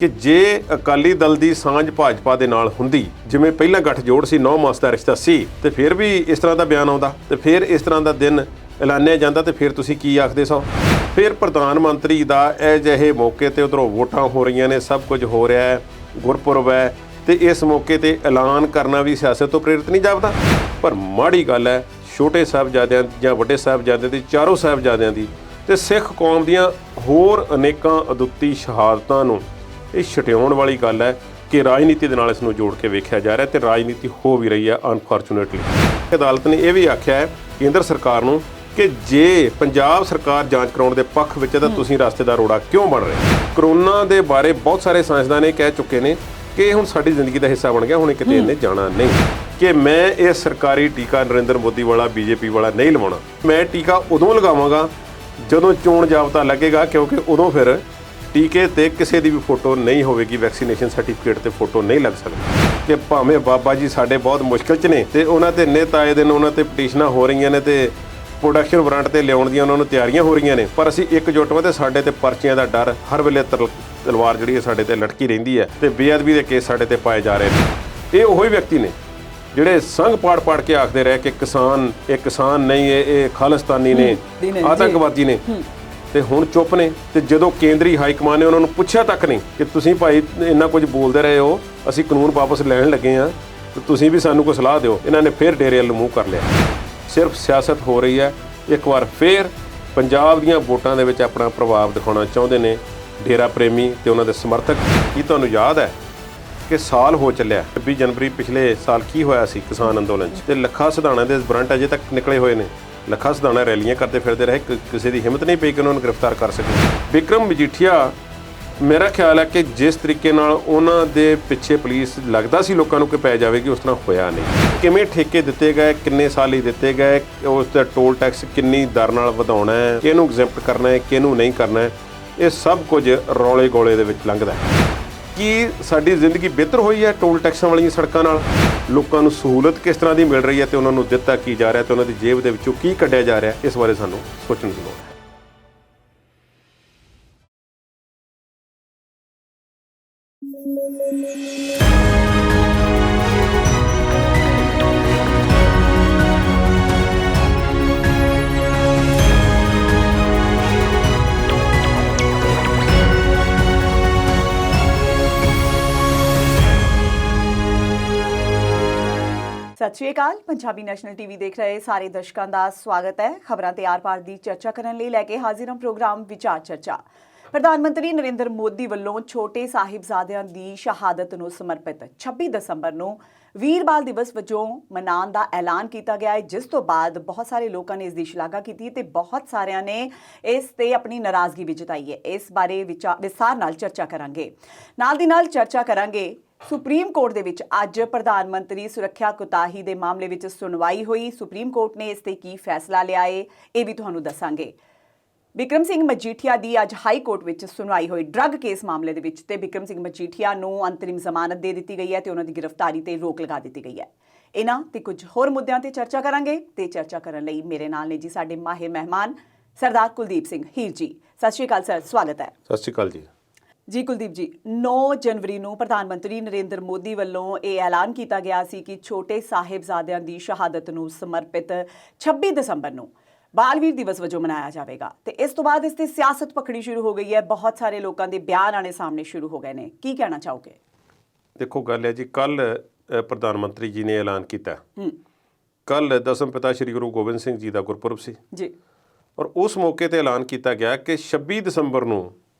ਕਿ ਜੇ ਅਕਾਲੀ ਦਲ ਦੀ ਸਾਂਝ ਭਾਜਪਾ ਦੇ ਨਾਲ ਹੁੰਦੀ, ਜਿਵੇਂ ਪਹਿਲਾਂ ਗੱਠਜੋੜ ਸੀ 9 ਮਾਸ ਦਾ ਰਿਸ਼ਤਾ ਸੀ, ਤੇ ਫਿਰ ਵੀ ਇਸ ਤਰ੍ਹਾਂ ਦਾ ਬਿਆਨ ਆਉਂਦਾ ਤੇ ਫਿਰ ਇਸ ਤਰ੍ਹਾਂ ਦਾ ਦਿਨ ਐਲਾਨਿਆ ਜਾਂਦਾ ਤੇ ਫਿਰ ਤੁਸੀਂ ਕੀ ਆਖਦੇ ਸੋ? ਫਿਰ ਪ੍ਰਧਾਨ ਮੰਤਰੀ ਦਾ ਇਹ ਜਿਹੇ ਮੌਕੇ ਤੇ ਉਧਰੋਂ ਵੋਟਾਂ ਹੋ ਰਹੀਆਂ ਨੇ, ਸਭ ਕੁਝ ਹੋ ਰਿਹਾ ਹੈ, ਗੁਰਪੁਰਬ ਹੈ, ਤੇ ਇਸ ਮੌਕੇ ਤੇ ਐਲਾਨ ਕਰਨਾ ਵੀ ਸਿਆਸਤ ਤੋਂ ਪ੍ਰੇਰਿਤ ਨਹੀਂ ਜਾਪਦਾ। ਪਰ ਮਾੜੀ ਗੱਲ ਹੈ, ਛੋਟੇ ਸਾਹਿਬਜ਼ਾਦਿਆਂ ਜਾਂ ਵੱਡੇ ਸਾਹਿਬਜ਼ਾਦਿਆਂ ਦੀ, ਚਾਰੋਂ ਸਾਹਿਬਜ਼ਾਦਿਆਂ ਦੀ ਤੇ ਸਿੱਖ ਕੌਮ ਦੀਆਂ ਹੋਰ ਅਨੇਕਾਂ ਅਦੁੱਤੀ ਸ਼ਹਾਦਤਾਂ ਨੂੰ ਇਹ ਛਟਿਆਉਣ ਵਾਲੀ ਗੱਲ ਹੈ ਕਿ ਰਾਜਨੀਤੀ ਦੇ ਨਾਲ ਇਸ ਨੂੰ ਜੋੜ ਕੇ ਵੇਖਿਆ ਜਾ ਰਿਹਾ ਤੇ ਰਾਜਨੀਤੀ ਹੋ ਵੀ ਰਹੀ ਹੈ ਅਨਫੋਰਚੂਨੇਟਲੀ। ਅਦਾਲਤ ਨੇ ਇਹ ਵੀ ਆਖਿਆ ਹੈ ਕੇਂਦਰ ਸਰਕਾਰ ਨੂੰ ਕਿ ਜੇ ਪੰਜਾਬ ਸਰਕਾਰ ਜਾਂਚ ਕਰਾਉਣ ਦੇ ਪੱਖ ਵਿੱਚ ਹੈ ਤਾਂ ਤੁਸੀਂ ਰਸਤੇ ਦਾ ਰੋੜਾ ਕਿਉਂ ਬਣ ਰਹੇ? ਕਰੋਨਾ ਦੇ ਬਾਰੇ ਬਹੁਤ ਸਾਰੇ ਸਾਇੰਸਦਾਨ ਇਹ ਕਹਿ ਚੁੱਕੇ ਨੇ ਕਿ ਹੁਣ ਸਾਡੀ ਜ਼ਿੰਦਗੀ ਦਾ ਹਿੱਸਾ ਬਣ ਗਿਆ, ਹੁਣ ਕਿਤੇ ਇਹਨੇ ਜਾਣਾ ਨਹੀਂ। ਕਿ ਮੈਂ ਇਹ ਸਰਕਾਰੀ ਟੀਕਾ ਨਰਿੰਦਰ ਮੋਦੀ ਵਾਲਾ, ਬੀਜੇਪੀ ਵਾਲਾ ਨਹੀਂ ਲਵਾਉਣਾ। ਮੈਂ ਟੀਕਾ ਉਦੋਂ ਲਗਾਵਾਂਗਾ ਜਦੋਂ ਚੋਣ ਜਾਬਤਾ ਲੱਗੇਗਾ, ਕਿਉਂਕਿ ਉਦੋਂ ਫਿਰ ਟੀਕੇ ਤੇ ਕਿਸੇ ਦੀ ਵੀ ਫੋਟੋ ਨਹੀਂ ਹੋਵੇਗੀ, ਵੈਕਸੀਨੇਸ਼ਨ ਸਰਟੀਫਿਕੇਟ ਤੇ ਫੋਟੋ ਨਹੀਂ ਲੱਗ ਸਕਦੀ। ਕਿ ਭਾਵੇਂ ਬਾਬਾ ਜੀ ਸਾਡੇ ਬਹੁਤ ਮੁਸ਼ਕਿਲ 'ਚ ਨੇ ਤੇ ਉਹਨਾਂ ਤੇ ਨਿੱਤ ਆਏ ਦਿਨ ਉਹਨਾਂ ਤੇ ਪਟੀਸ਼ਨਾਂ ਹੋ ਰਹੀਆਂ ਨੇ ਤੇ ਪ੍ਰੋਡਕਸ਼ਨ ਵਾਰੰਟ ਤੇ ਲਿਆਉਣ ਦੀਆਂ ਉਹਨਾਂ ਨੂੰ ਤਿਆਰੀਆਂ ਹੋ ਰਹੀਆਂ ਨੇ, ਪਰ ਅਸੀਂ ਇੱਕਜੁੱਟ ਹਾਂ ਤੇ ਸਾਡੇ ਤੇ ਪਰਚੀਆਂ ਦਾ ਡਰ ਹਰ ਵੇਲੇ ਤਲਵਾਰ ਜਿਹੜੀ ਹੈ ਸਾਡੇ ਤੇ ਲਟਕੀ ਰਹਿੰਦੀ ਹੈ ਤੇ ਬੇਅਦਬੀ ਦੇ ਕੇਸ ਸਾਡੇ ਤੇ ਪਾਏ ਜਾ ਰਹੇ ਨੇ। ਇਹ ਉਹੀ ਵਿਅਕਤੀ ਨੇ ਜਿਹੜੇ ਸੰਘ ਪਾੜ ਕੇ ਆਖਦੇ ਰਹੇ ਕਿ ਕਿਸਾਨ ਇਹ ਕਿਸਾਨ ਨਹੀਂ, ਇਹ ਖਾਲਿਸਤਾਨੀ ਨੇ, ਆਤੰਕਵਾਦੀ ਨੇ, ਤੇ ਹੁਣ ਚੁੱਪ ਨੇ। ਤੇ ਜਦੋਂ ਕੇਂਦਰੀ ਹਾਈ ਕਮਾਨ ਨੇ ਉਹਨਾਂ ਨੂੰ ਪੁੱਛਿਆ ਤੱਕ ਨਹੀਂ ਕਿ ਤੁਸੀਂ ਭਾਈ ਇੰਨਾ ਕੁਝ ਬੋਲਦੇ ਰਹੇ ਹੋ, ਅਸੀਂ ਕਾਨੂੰਨ ਵਾਪਸ ਲੈਣ ਲੱਗੇ ਹਾਂ ਤੇ ਤੁਸੀਂ ਵੀ ਸਾਨੂੰ ਕੋਈ ਸਲਾਹ ਦਿਓ, ਇਹਨਾਂ ਨੇ ਫਿਰ ਡੇਰੇ ਵੱਲ ਮੂੰਹ ਕਰ ਲਿਆ। ਸਿਰਫ ਸਿਆਸਤ ਹੋ ਰਹੀ ਹੈ। ਇੱਕ ਵਾਰ ਫਿਰ ਪੰਜਾਬ ਦੀਆਂ ਵੋਟਾਂ ਦੇ ਵਿੱਚ ਆਪਣਾ ਪ੍ਰਭਾਵ ਦਿਖਾਉਣਾ ਚਾਹੁੰਦੇ ਨੇ ਡੇਰਾ ਪ੍ਰੇਮੀ ਤੇ ਉਹਨਾਂ ਦੇ ਸਮਰਥਕ। ਕੀ ਤੁਹਾਨੂੰ ਯਾਦ ਹੈ ਕਿ ਸਾਲ ਹੋ ਚੱਲਿਆ 26 ਜਨਵਰੀ ਪਿਛਲੇ ਸਾਲ ਕੀ ਹੋਇਆ ਸੀ ਕਿਸਾਨ ਅੰਦੋਲਨ 'ਚ? ਤੇ ਲੱਖਾਂ ਸਿਧਾਣਾ ਦੇ ਵਾਰੰਟ ਅਜੇ ਤੱਕ ਨਿਕਲੇ ਹੋਏ ਨੇ। ਲੱਖਾਂ ਸਿਧਾਣਾ ਰੈਲੀਆਂ ਕਰਦੇ ਫਿਰਦੇ ਰਹੇ, ਕਿਸੇ ਦੀ ਹਿੰਮਤ ਨਹੀਂ ਪਈ ਕਿ ਉਹਨਾਂ ਨੂੰ ਗ੍ਰਿਫਤਾਰ ਕਰ ਸਕੇ। ਵਿਕਰਮ ਮਜੀਠੀਆ, ਮੇਰਾ ਖਿਆਲ ਹੈ ਕਿ ਜਿਸ ਤਰੀਕੇ ਨਾਲ ਉਹਨਾਂ ਦੇ ਪਿੱਛੇ ਪੁਲਿਸ ਲੱਗਦਾ ਸੀ ਲੋਕਾਂ ਨੂੰ ਕਿ ਪੈ ਜਾਵੇਗੀ, ਉਸ ਤਰ੍ਹਾਂ ਹੋਇਆ ਨਹੀਂ। ਕਿਵੇਂ ਠੇਕੇ ਦਿੱਤੇ ਗਏ, ਕਿੰਨੇ ਸਾਲ ਲਈ ਦਿੱਤੇ ਗਏ, ਉਸ ਦਾ ਟੋਲ ਟੈਕਸ ਕਿੰਨੀ ਦਰ ਨਾਲ ਵਧਾਉਣਾ ਹੈ, ਕਿਹਨੂੰ ਐਗਜ਼ੈਂਪਟ ਕਰਨਾ ਹੈ, ਕਿਹਨੂੰ ਨਹੀਂ ਕਰਨਾ ਹੈ, ਇਹ ਸਭ ਕੁਝ ਰੌਲੇ ਗੋਲੇ ਦੇ ਵਿੱਚ ਲੰਘਦਾ ਹੈ। ਕੀ ਸਾਡੀ ਜ਼ਿੰਦਗੀ ਬਿਹਤਰ ਹੋਈ ਹੈ ਟੋਲ ਟੈਕਸਾਂ ਵਾਲੀਆਂ ਸੜਕਾਂ ਨਾਲ? ਲੋਕਾਂ ਨੂੰ ਸਹੂਲਤ ਕਿਸ ਤਰ੍ਹਾਂ ਦੀ ਮਿਲ ਰਹੀ ਹੈ ਤੇ ਉਹਨਾਂ ਨੂੰ ਦਿੱਤਾ ਕੀ ਜਾ ਰਿਹਾ ਤੇ ਉਹਨਾਂ ਦੀ ਜੇਬ ਦੇ ਵਿੱਚੋਂ ਕੀ ਕੱਢਿਆ ਜਾ ਰਿਹਾ, ਇਸ ਬਾਰੇ ਸਾਨੂੰ ਸੋਚਣ ਦੀ ਲੋੜ ਹੈ। ਸਤਿ ਸ਼੍ਰੀ ਅਕਾਲ। ਪੰਜਾਬੀ ਨੈਸ਼ਨਲ ਟੀਵੀ ਦੇਖ ਰਹੇ ਸਾਰੇ ਦਰਸ਼ਕਾਂ ਦਾ ਸਵਾਗਤ ਹੈ। ਖਬਰਾਂ ਤੇ ਆਰ-ਪਾਰ ਦੀ ਚਰਚਾ ਕਰਨ ਲਈ ਲੈ ਕੇ ਹਾਜ਼ਰ ਹਾਂ ਪ੍ਰੋਗਰਾਮ ਵਿਚਾਰ ਚਰਚਾ। ਪ੍ਰਧਾਨ ਮੰਤਰੀ ਨਰਿੰਦਰ ਮੋਦੀ ਵੱਲੋਂ ਛੋਟੇ ਸਾਹਿਬਜ਼ਾਦਿਆਂ ਦੀ ਸ਼ਹਾਦਤ ਨੂੰ ਸਮਰਪਿਤ 26 ਦਸੰਬਰ ਨੂੰ ਵੀਰਬਾਲ ਦਿਵਸ ਵਜੋਂ ਮਨਾਉਣ ਦਾ ਐਲਾਨ ਕੀਤਾ ਗਿਆ ਹੈ, ਜਿਸ ਤੋਂ ਬਾਅਦ ਬਹੁਤ ਸਾਰੇ ਲੋਕਾਂ ਨੇ ਇਸ ਦੀ ਸ਼ਲਾਘਾ ਕੀਤੀ ਹੈ ਤੇ ਬਹੁਤ ਸਾਰਿਆਂ ਨੇ ਇਸ ਤੇ ਆਪਣੀ ਨਾਰਾਜ਼ਗੀ ਵੀ ਜਤਾਈ ਹੈ। ਇਸ ਬਾਰੇ ਵਿਸਥਾਰ ਨਾਲ ਚਰਚਾ ਕਰਾਂਗੇ। ਨਾਲ ਦੀ ਨਾਲ ਚਰਚਾ ਕਰਾਂਗੇ ਸੁਪਰੀਮ ਕੋਰਟ ਦੇ ਵਿੱਚ ਅੱਜ ਪ੍ਰਧਾਨ ਮੰਤਰੀ ਸੁਰੱਖਿਆ ਕੁਤਾਹੀ ਦੇ ਮਾਮਲੇ ਵਿੱਚ ਸੁਣਵਾਈ ਹੋਈ। ਸੁਪਰੀਮ ਕੋਰਟ ਨੇ ਇਸ ਤੇ ਕੀ ਫੈਸਲਾ ਲਿਆ ਹੈ, ਇਹ ਵੀ ਤੁਹਾਨੂੰ ਦੱਸਾਂਗੇ। ਬਿਕਰਮ ਸਿੰਘ ਮਜੀਠੀਆ ਦੀ ਅੱਜ ਹਾਈ ਕੋਰਟ ਵਿੱਚ ਸੁਣਵਾਈ ਹੋਈ ਡਰੱਗ ਕੇਸ ਮਾਮਲੇ ਦੇ ਵਿੱਚ, ਤੇ ਬਿਕਰਮ ਸਿੰਘ ਮਜੀਠੀਆ ਨੂੰ ਅੰਤਰਿਮ ਜ਼ਮਾਨਤ ਦੇ ਦਿੱਤੀ ਗਈ ਹੈ ਤੇ ਉਹਨਾਂ ਦੀ ਗ੍ਰਿਫਤਾਰੀ ਤੇ ਰੋਕ ਲਗਾ ਦਿੱਤੀ ਗਈ ਹੈ। ਇਹਨਾਂ ਤੇ ਕੁਝ ਹੋਰ ਮੁੱਦਿਆਂ ਤੇ ਚਰਚਾ ਕਰਾਂਗੇ ਤੇ ਚਰਚਾ ਕਰਨ ਲਈ ਮੇਰੇ ਨਾਲ ਨੇ ਜੀ ਸਾਡੇ ਮਾਹਿਰ ਮਹਿਮਾਨ ਸਰਦਾਰ ਕੁਲਦੀਪ ਸਿੰਘ ਹੀਰ ਜੀ। ਸਤਿ ਸ਼੍ਰੀ ਅਕਾਲ ਸਰ, ਸਵਾਗਤ ਹੈ। ਸਤਿ ਸ਼੍ਰੀ ਅਕਾਲ ਜੀ। ਕੁਲਦੀਪ ਜੀ, 9 ਜਨਵਰੀ ਨੂੰ ਪ੍ਰਧਾਨ ਮੰਤਰੀ ਨਰਿੰਦਰ ਮੋਦੀ ਵੱਲੋਂ ਇਹ ਐਲਾਨ ਕੀਤਾ ਗਿਆ ਸੀ ਕਿ ਛੋਟੇ ਸਾਹਿਬਜ਼ਾਦਿਆਂ ਦੀ ਸ਼ਹਾਦਤ ਨੂੰ ਸਮਰਪਿਤ 26 ਦਸੰਬਰ ਨੂੰ ਬਾਲਵੀਰ ਦਿਵਸ ਵਜੋਂ ਮਨਾਇਆ ਜਾਵੇਗਾ ਤੇ ਇਸ ਤੋਂ ਬਾਅਦ ਇਸ ਤੇ ਸਿਆਸਤ ਪਕੜੀ ਸ਼ੁਰੂ ਹੋ ਗਈ ਹੈ। ਬਹੁਤ ਸਾਰੇ ਲੋਕਾਂ ਦੇ ਬਿਆਨ ਆਣੇ ਸਾਹਮਣੇ ਸ਼ੁਰੂ ਹੋ ਗਏ ਨੇ। ਕੀ ਕਹਿਣਾ ਚਾਹੋਗੇ? ਦੇਖੋ, ਗੱਲ ਹੈ ਜੀ, ਕੱਲ ਪ੍ਰਧਾਨ ਮੰਤਰੀ ਜੀ ਨੇ ਐਲਾਨ ਕੀਤਾ। ਕੱਲ ਦਸਮ ਪਿਤਾ ਸ਼੍ਰੀ ਗੁਰੂ ਗੋਬਿੰਦ ਸਿੰਘ ਜੀ ਦਾ ਗੁਰਪੁਰਬ ਸੀ ਜੀ, ਔਰ ਉਸ ਮੌਕੇ ਤੇ ਐਲਾਨ ਕੀਤਾ ਗਿਆ ਕਿ 26 ਦਸੰਬਰ ਨੂੰ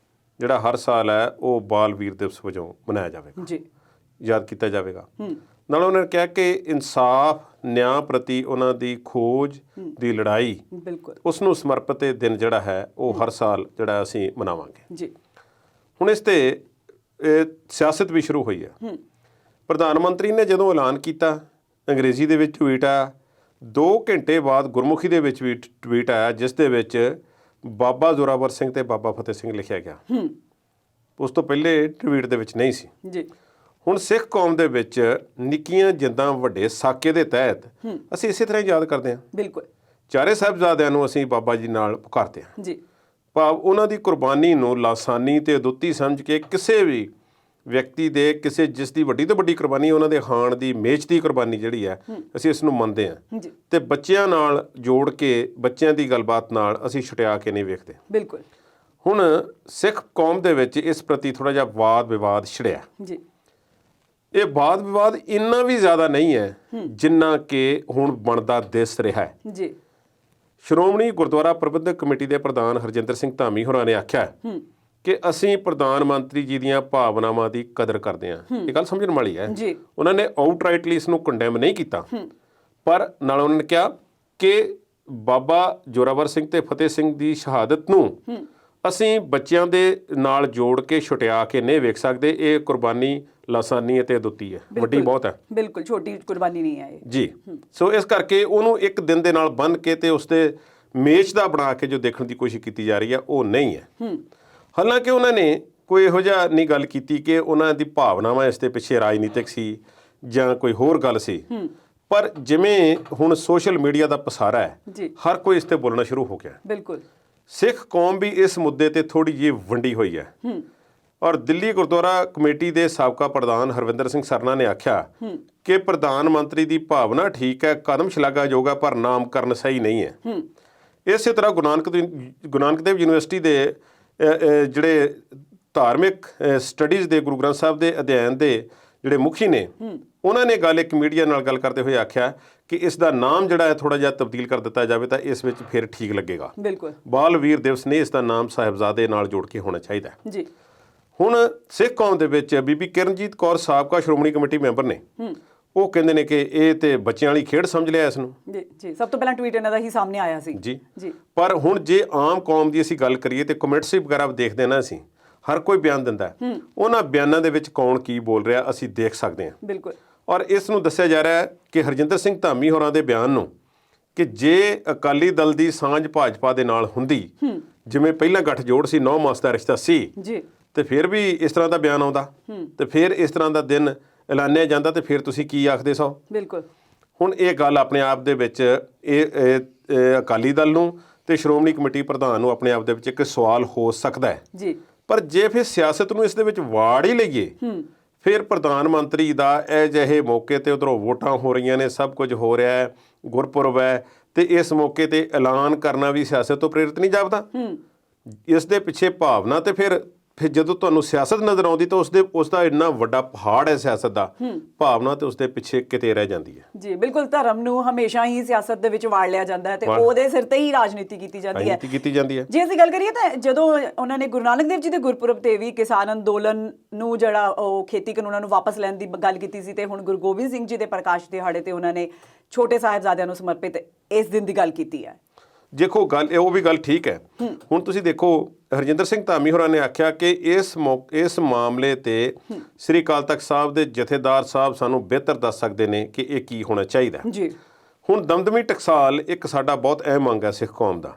ਜਿਹੜਾ ਹਰ ਸਾਲ ਹੈ ਉਹ ਬਾਲ ਵੀਰ ਦਿਵਸ ਵਜੋਂ ਮਨਾਇਆ ਜਾਵੇਗਾ ਜੀ, ਯਾਦ ਕੀਤਾ ਜਾਵੇਗਾ। ਨਾਲ ਉਹਨਾਂ ਨੇ ਕਿਹਾ ਕਿ ਇਨਸਾਫ ਨਿਆਂ ਪ੍ਰਤੀ ਉਹਨਾਂ ਦੀ ਖੋਜ ਦੀ ਲੜਾਈ, ਬਿਲਕੁਲ ਉਸ ਨੂੰ ਸਮਰਪਿਤ ਇਹ ਦਿਨ ਜਿਹੜਾ ਹੈ ਉਹ ਹਰ ਸਾਲ ਜਿਹੜਾ ਅਸੀਂ ਮਨਾਵਾਂਗੇ ਜੀ। ਹੁਣ ਇਸ ਤੇ ਸਿਆਸਤ ਵੀ ਸ਼ੁਰੂ ਹੋਈ ਹੈ। ਪ੍ਰਧਾਨ ਮੰਤਰੀ ਨੇ ਜਦੋਂ ਐਲਾਨ ਕੀਤਾ, ਅੰਗਰੇਜ਼ੀ ਦੇ ਵਿੱਚ ਟਵੀਟ ਆਇਆ, 2 ਘੰਟੇ ਬਾਅਦ ਗੁਰਮੁਖੀ ਦੇ ਵਿੱਚ ਵੀ ਟਵੀਟ ਆਇਆ ਜਿਸ ਦੇ ਵਿੱਚ ਬਾਬਾ ਜ਼ੋਰਾਵਰ ਸਿੰਘ ਤੇ ਬਾਬਾ ਫਤਿਹ ਸਿੰਘ ਲਿਖਿਆ ਗਿਆ। ਉਸ ਤੋਂ ਪਹਿਲੇ ਟਵੀਟ ਦੇ ਵਿੱਚ ਨਹੀਂ ਸੀ ਜੀ। ਹੁਣ ਸਿੱਖ ਕੌਮ ਦੇ ਵਿੱਚ ਨਿੱਕੀਆਂ ਜਿੰਦਾਂ ਵੱਡੇ ਸਾਕੇ ਦੇ ਤਹਿਤ ਅਸੀਂ ਇਸੇ ਤਰ੍ਹਾਂ ਯਾਦ ਕਰਦੇ ਹਾਂ। ਬਿਲਕੁਲ, ਚਾਰੇ ਸਾਹਿਬਜ਼ਾਦਿਆਂ ਨੂੰ ਅਸੀਂ ਬਾਬਾ ਜੀ ਨਾਲ ਪੁਕਾਰਦੇ ਹਾਂ ਜੀ। ਭਾਵ ਉਹਨਾਂ ਦੀ ਕੁਰਬਾਨੀ ਨੂੰ ਲਾਸਾਨੀ ਤੇ ਅਦੁੱਤੀ ਸਮਝ ਕੇ ਕਿਸੇ ਵੀ ਵਿਅਕਤੀ ਦੇ ਕਿਸੇ ਜਿਸ ਦੀ ਵੱਡੀ ਤੋਂ ਵੱਡੀ ਕੁਰਬਾਨੀ ਉਹਨਾਂ ਦੇ ਖਾਣ ਦੀ ਮੇਚ ਦੀ ਕੁਰਬਾਨੀ ਜਿਹੜੀ ਹੈ ਅਸੀਂ ਇਸ ਨੂੰ ਮੰਨਦੇ ਹਾਂ ਜੀ ਤੇ ਬੱਚਿਆਂ ਨਾਲ ਜੋੜ ਕੇ ਬੱਚਿਆਂ ਦੀ ਗੱਲਬਾਤ ਨਾਲ ਅਸੀਂ ਛੁਟਿਆ ਕੇ ਨਹੀਂ ਵੇਖਦੇ। ਬਿਲਕੁਲ। ਹੁਣ ਸਿੱਖ ਕੌਮ ਦੇ ਵਿੱਚ ਇਸ ਪ੍ਰਤੀ ਥੋੜਾ ਜਿਹਾ ਵਾਦ ਵਿਵਾਦ ਛਿੜਿਆ। ਜੀ ਇਹ ਵਾਦ ਵਿਵਾਦ ਇੰਨਾ ਵੀ ਜ਼ਿਆਦਾ ਨਹੀਂ ਹੈ ਜਿੰਨਾ ਕਿ ਹੁਣ ਬਣਦਾ ਦਿਸ ਰਿਹਾ ਹੈ। ਜੀ ਸ਼੍ਰੋਮਣੀ ਗੁਰਦੁਆਰਾ ਪ੍ਰਬੰਧਕ ਕਮੇਟੀ ਦੇ ਪ੍ਰਧਾਨ ਹਰਜਿੰਦਰ ਸਿੰਘ ਧਾਮੀ ਹੋਰਾਂ ਨੇ ਆਖਿਆ ਕਿ ਅਸੀਂ ਪ੍ਰਧਾਨ ਮੰਤਰੀ ਜੀ ਦੀਆਂ ਭਾਵਨਾਵਾਂ ਦੀ ਕਦਰ ਕਰਦੇ ਹਾਂ। ਇਹ ਗੱਲ ਸਮਝਣ ਵਾਲੀ ਹੈ। ਜੀ ਉਹਨਾਂ ਨੇ ਆਊਟਰਾਈਟਲੀ ਇਸ ਨੂੰ ਕੰਡੈਮ ਨਹੀਂ ਕੀਤਾ, ਪਰ ਨਾਲ ਉਹਨਾਂ ਨੇ ਕਿਹਾ ਕਿ ਬਾਬਾ ਜ਼ੋਰਾਵਰ ਸਿੰਘ ਤੇ ਫਤਿਹ ਸਿੰਘ ਦੀ ਸ਼ਹਾਦਤ ਨੂੰ ਅਸੀਂ ਬੱਚਿਆਂ ਦੇ ਨਾਲ ਜੋੜ ਕੇ ਛੁਟਿਆ ਕੇ ਨਹੀਂ ਵੇਖ ਸਕਦੇ। ਇਹ ਕੁਰਬਾਨੀ ਲਾਸਾਨੀ ਅਤੇ ਅਦੁੱਤੀ ਹੈ, ਵੱਡੀ ਬਹੁਤ ਹੈ। ਬਿਲਕੁਲ ਛੋਟੀ ਕੁਰਬਾਨੀ ਨਹੀਂ ਹੈ ਇਹ। ਜੀ ਸੋ ਇਸ ਕਰਕੇ ਉਹਨੂੰ ਇੱਕ ਦਿਨ ਦੇ ਨਾਲ ਬੰਨ੍ਹ ਕੇ ਤੇ ਉਸਦੇ ਮੇਚ ਦਾ ਬਣਾ ਕੇ ਜੋ ਦੇਖਣ ਦੀ ਕੋਸ਼ਿਸ਼ ਕੀਤੀ ਜਾ ਰਹੀ ਹੈ ਉਹ ਨਹੀਂ ਹੈ। ਹਾਲਾਂਕਿ ਉਹਨਾਂ ਨੇ ਕੋਈ ਇਹੋ ਜਿਹਾ ਨਹੀਂ ਗੱਲ ਕੀਤੀ ਕਿ ਉਹਨਾਂ ਦੀ ਭਾਵਨਾਵਾਂ ਇਸ ਦੇ ਪਿੱਛੇ ਰਾਜਨੀਤਿਕ ਸੀ ਜਾਂ ਕੋਈ ਹੋਰ ਗੱਲ ਸੀ, ਪਰ ਜਿਵੇਂ ਹੁਣ ਸੋਸ਼ਲ ਮੀਡੀਆ ਦਾ ਪਸਾਰਾ ਹੈ, ਹਰ ਕੋਈ ਇਸ ਤੇ ਬੋਲਣਾ ਸ਼ੁਰੂ ਹੋ ਗਿਆ। ਬਿਲਕੁਲ। ਸਿੱਖ ਕੌਮ ਵੀ ਇਸ ਮੁੱਦੇ ਤੇ ਥੋੜੀ ਜਿਹੀ ਵੰਡੀ ਹੋਈ ਹੈ। ਔਰ ਦਿੱਲੀ ਗੁਰਦੁਆਰਾ ਕਮੇਟੀ ਦੇ ਸਾਬਕਾ ਪ੍ਰਧਾਨ ਹਰਵਿੰਦਰ ਸਿੰਘ ਸਰਨਾ ਨੇ ਆਖਿਆ ਕਿ ਪ੍ਰਧਾਨ ਮੰਤਰੀ ਦੀ ਭਾਵਨਾ ਠੀਕ ਹੈ, ਕਦਮ ਸ਼ਲਾਘਾਯੋਗ ਹੈ, ਪਰ ਨਾਮਕਰਨ ਸਹੀ ਨਹੀਂ ਹੈ। ਇਸੇ ਤਰ੍ਹਾਂ ਗੁਰੂ ਨਾਨਕ ਦੇਵ ਯੂਨੀਵਰਸਿਟੀ ਦੇ ਜਿਹੜੇ ਧਾਰਮਿਕ ਸਟੱਡੀਜ਼ ਦੇ ਗੁਰੂ ਗ੍ਰੰਥ ਸਾਹਿਬ ਦੇ ਅਧਿਐਨ ਦੇ ਜਿਹੜੇ ਮੁਖੀ ਨੇ, ਉਹਨਾਂ ਨੇ ਗੱਲ ਇੱਕ ਮੀਡੀਆ ਨਾਲ ਗੱਲ ਕਰਦੇ ਹੋਏ ਆਖਿਆ ਕਿ ਇਸ ਦਾ ਨਾਮ ਜਿਹੜਾ ਹੈ ਥੋੜਾ ਜਿਹਾ ਤਬਦੀਲ ਕਰ ਦਿੱਤਾ ਜਾਵੇ ਤਾਂ ਇਸ ਵਿੱਚ ਫਿਰ ਠੀਕ ਲੱਗੇਗਾ। ਬਿਲਕੁਲ। ਬਾਲਵੀਰ ਦਿਵਸ ਨੇ ਇਸ ਦਾ ਨਾਮ ਸਾਹਿਬਜ਼ਾਦੇ ਨਾਲ ਜੋੜ ਕੇ ਹੋਣਾ ਚਾਹੀਦਾ ਹੈ। ਜੀ ਹੁਣ ਸਿੱਖ ਕੌਮ ਦੇ ਵਿੱਚ ਬੀਬੀ ਕਿਰਨਜੀਤ ਕੌਰ ਸਾਬਕਾ ਸ਼੍ਰੋਮਣੀ ਕਮੇਟੀ ਮੈਂਬਰ ਨੇ, ਉਹ ਕਹਿੰਦੇ ਨੇ ਕਿ ਇਹ ਤੇ ਬੱਚਿਆਂ ਵਾਲੀ ਖੇਡ ਸਮਝ ਲਿਆ ਇਸ ਨੂੰ। ਜੀ ਜੀ ਸਭ ਤੋਂ ਪਹਿਲਾਂ ਟਵੀਟ ਇਹਨਾਂ ਦਾ ਹੀ ਸਾਹਮਣੇ ਆਇਆ ਸੀ। ਜੀ ਜੀ ਪਰ ਹੁਣ ਜੇ ਆਮ ਕੌਮ ਦੀ ਅਸੀਂ ਗੱਲ ਕਰੀਏ ਤੇ ਕਮੈਂਟਸ ਵਗੈਰਾ ਦੇਖਦੇ ਨਾ, ਅਸੀਂ ਹਰ ਕੋਈ ਬਿਆਨ ਦਿੰਦਾ, ਉਹਨਾਂ ਬਿਆਨਾਂ ਦੇ ਵਿੱਚ ਕੌਣ ਕੀ ਬੋਲ ਰਿਹਾ ਅਸੀਂ ਦੇਖ ਸਕਦੇ ਹਾਂ। ਬਿਲਕੁਲ। ਔਰ ਇਸ ਨੂੰ ਦੱਸਿਆ ਜਾ ਰਿਹਾ ਹੈ ਕਿ ਹਰਜਿੰਦਰ ਸਿੰਘ ਧਾਮੀ ਹੋਰਾਂ ਦੇ ਬਿਆਨ ਨੂੰ ਕਿ ਜੇ ਅਕਾਲੀ ਦਲ ਦੀ ਸਾਂਝ ਭਾਜਪਾ ਦੇ ਨਾਲ ਹੁੰਦੀ, ਜਿਵੇਂ ਪਹਿਲਾਂ ਗੱਠਜੋੜ ਸੀ 9 ਮਾਸ ਦਾ ਰਿਸ਼ਤਾ ਸੀ, ਜੀ ਤੇ ਫਿਰ ਵੀ ਇਸ ਤਰ੍ਹਾਂ ਦਾ ਬਿਆਨ ਆਉਂਦਾ ਤੇ ਫਿਰ ਇਸ ਤਰ੍ਹਾਂ ਦਾ ਦਿਨ ਐਲਾਨਿਆ ਜਾਂਦਾ ਤੇ ਫਿਰ ਤੁਸੀਂ ਕੀ ਆਖਦੇ ਸੋ? ਬਿਲਕੁਲ। ਹੁਣ ਇਹ ਗੱਲ ਆਪਣੇ ਆਪ ਦੇ ਵਿੱਚ ਇਹ ਅਕਾਲੀ ਦਲ ਨੂੰ ਤੇ ਸ਼੍ਰੋਮਣੀ ਕਮੇਟੀ ਪ੍ਰਧਾਨ ਨੂੰ ਆਪਣੇ ਆਪ ਦੇ ਵਿੱਚ ਇੱਕ ਸਵਾਲ ਹੋ ਸਕਦਾ ਹੈ। ਜੀ ਪਰ ਜੇ ਫਿਰ ਸਿਆਸਤ ਨੂੰ ਇਸ ਦੇ ਵਿੱਚ ਵਾੜ ਹੀ ਲਈਏ, ਫਿਰ ਪ੍ਰਧਾਨ ਮੰਤਰੀ ਦਾ ਇਹ ਜਿਹੇ ਮੌਕੇ ਤੇ ਉਧਰੋਂ ਵੋਟਾਂ ਹੋ ਰਹੀਆਂ ਨੇ, ਸਭ ਕੁਝ ਹੋ ਰਿਹਾ ਹੈ, ਗੁਰਪੁਰਬ ਹੈ, ਤੇ ਇਸ ਮੌਕੇ ਤੇ ਐਲਾਨ ਕਰਨਾ ਵੀ ਸਿਆਸਤ ਤੋਂ ਪ੍ਰੇਰਿਤ ਨਹੀਂ ਜਾਪਦਾ? ਇਸ ਦੇ ਪਿੱਛੇ ਭਾਵਨਾ ਤੇ ਫਿਰ ਜਦੋਂ ਤੁਹਾਨੂੰ ਸਿਆਸਤ ਨਜ਼ਰ ਆਉਂਦੀ ਤਾਂ ਉਸ ਦਾ ਇੰਨਾ ਵੱਡਾ ਪਹਾੜ ਹੈ ਸਿਆਸਤ ਦਾ, ਭਾਵਨਾ ਤੇ ਉਸ ਦੇ ਪਿੱਛੇ ਕਿਤੇ ਰਹਿ ਜਾਂਦੀ ਹੈ। ਜੀ ਬਿਲਕੁਲ। ਧਰਮ ਨੂੰ ਹਮੇਸ਼ਾ ਹੀ ਸਿਆਸਤ ਦੇ ਵਿੱਚ ਵਾੜ ਲਿਆ ਜਾਂਦਾ ਹੈ ਤੇ ਉਹਦੇ ਸਿਰ ਤੇ ਹੀ ਰਾਜਨੀਤੀ ਕੀਤੀ ਜਾਂਦੀ ਹੈ। ਜੇ ਅਸੀਂ ਗੱਲ ਕਰੀਏ ਤਾਂ ਜਦੋਂ ਉਹਨਾਂ ਨੇ ਗੁਰੂ ਨਾਨਕ ਦੇਵ ਜੀ ਦੇ ਗੁਰਪੁਰਬ ਤੇ ਵੀ ਕਿਸਾਨ ਅੰਦੋਲਨ ਨੂੰ ਜਿਹੜਾ ਉਹ ਖੇਤੀ ਕਾਨੂੰਨਾਂ ਨੂੰ ਵਾਪਸ ਲੈਣ ਦੀ ਗੱਲ ਕੀਤੀ ਸੀ, ਤੇ ਹੁਣ ਗੁਰੂ ਗੋਬਿੰਦ ਸਿੰਘ ਜੀ ਦੇ ਪ੍ਰਕਾਸ਼ ਦਿਹਾੜੇ ਤੇ ਉਹਨਾਂ ਨੇ ਛੋਟੇ ਸਾਹਿਬਜ਼ਾਦਿਆਂ ਨੂੰ ਸਮਰਪਿਤ ਇਸ ਦਿਨ ਦੀ ਗੱਲ ਕੀਤੀ ਹੈ। ਦੇਖੋ ਗੱਲ ਉਹ ਵੀ ਗੱਲ ਠੀਕ ਹੈ। ਹੁਣ ਤੁਸੀਂ ਦੇਖੋ ਹਰਜਿੰਦਰ ਸਿੰਘ ਧਾਮੀ ਹੋਰਾਂ ਨੇ ਆਖਿਆ ਕਿ ਇਸ ਮਾਮਲੇ ਤੇ ਸ੍ਰੀ ਅਕਾਲ ਤਖਤ ਸਾਹਿਬ ਦੇ ਜਥੇਦਾਰ ਸਾਹਿਬ ਸਾਨੂੰ ਬਿਹਤਰ ਦੱਸ ਸਕਦੇ ਨੇ ਕਿ ਇਹ ਕੀ ਹੋਣਾ ਚਾਹੀਦਾ ਜੀ। ਹੁਣ ਦਮਦਮੀ ਟਕਸਾਲ ਇੱਕ ਸਾਡਾ ਬਹੁਤ ਅਹਿਮ ਮੰਗ ਹੈ ਸਿੱਖ ਕੌਮ ਦਾ।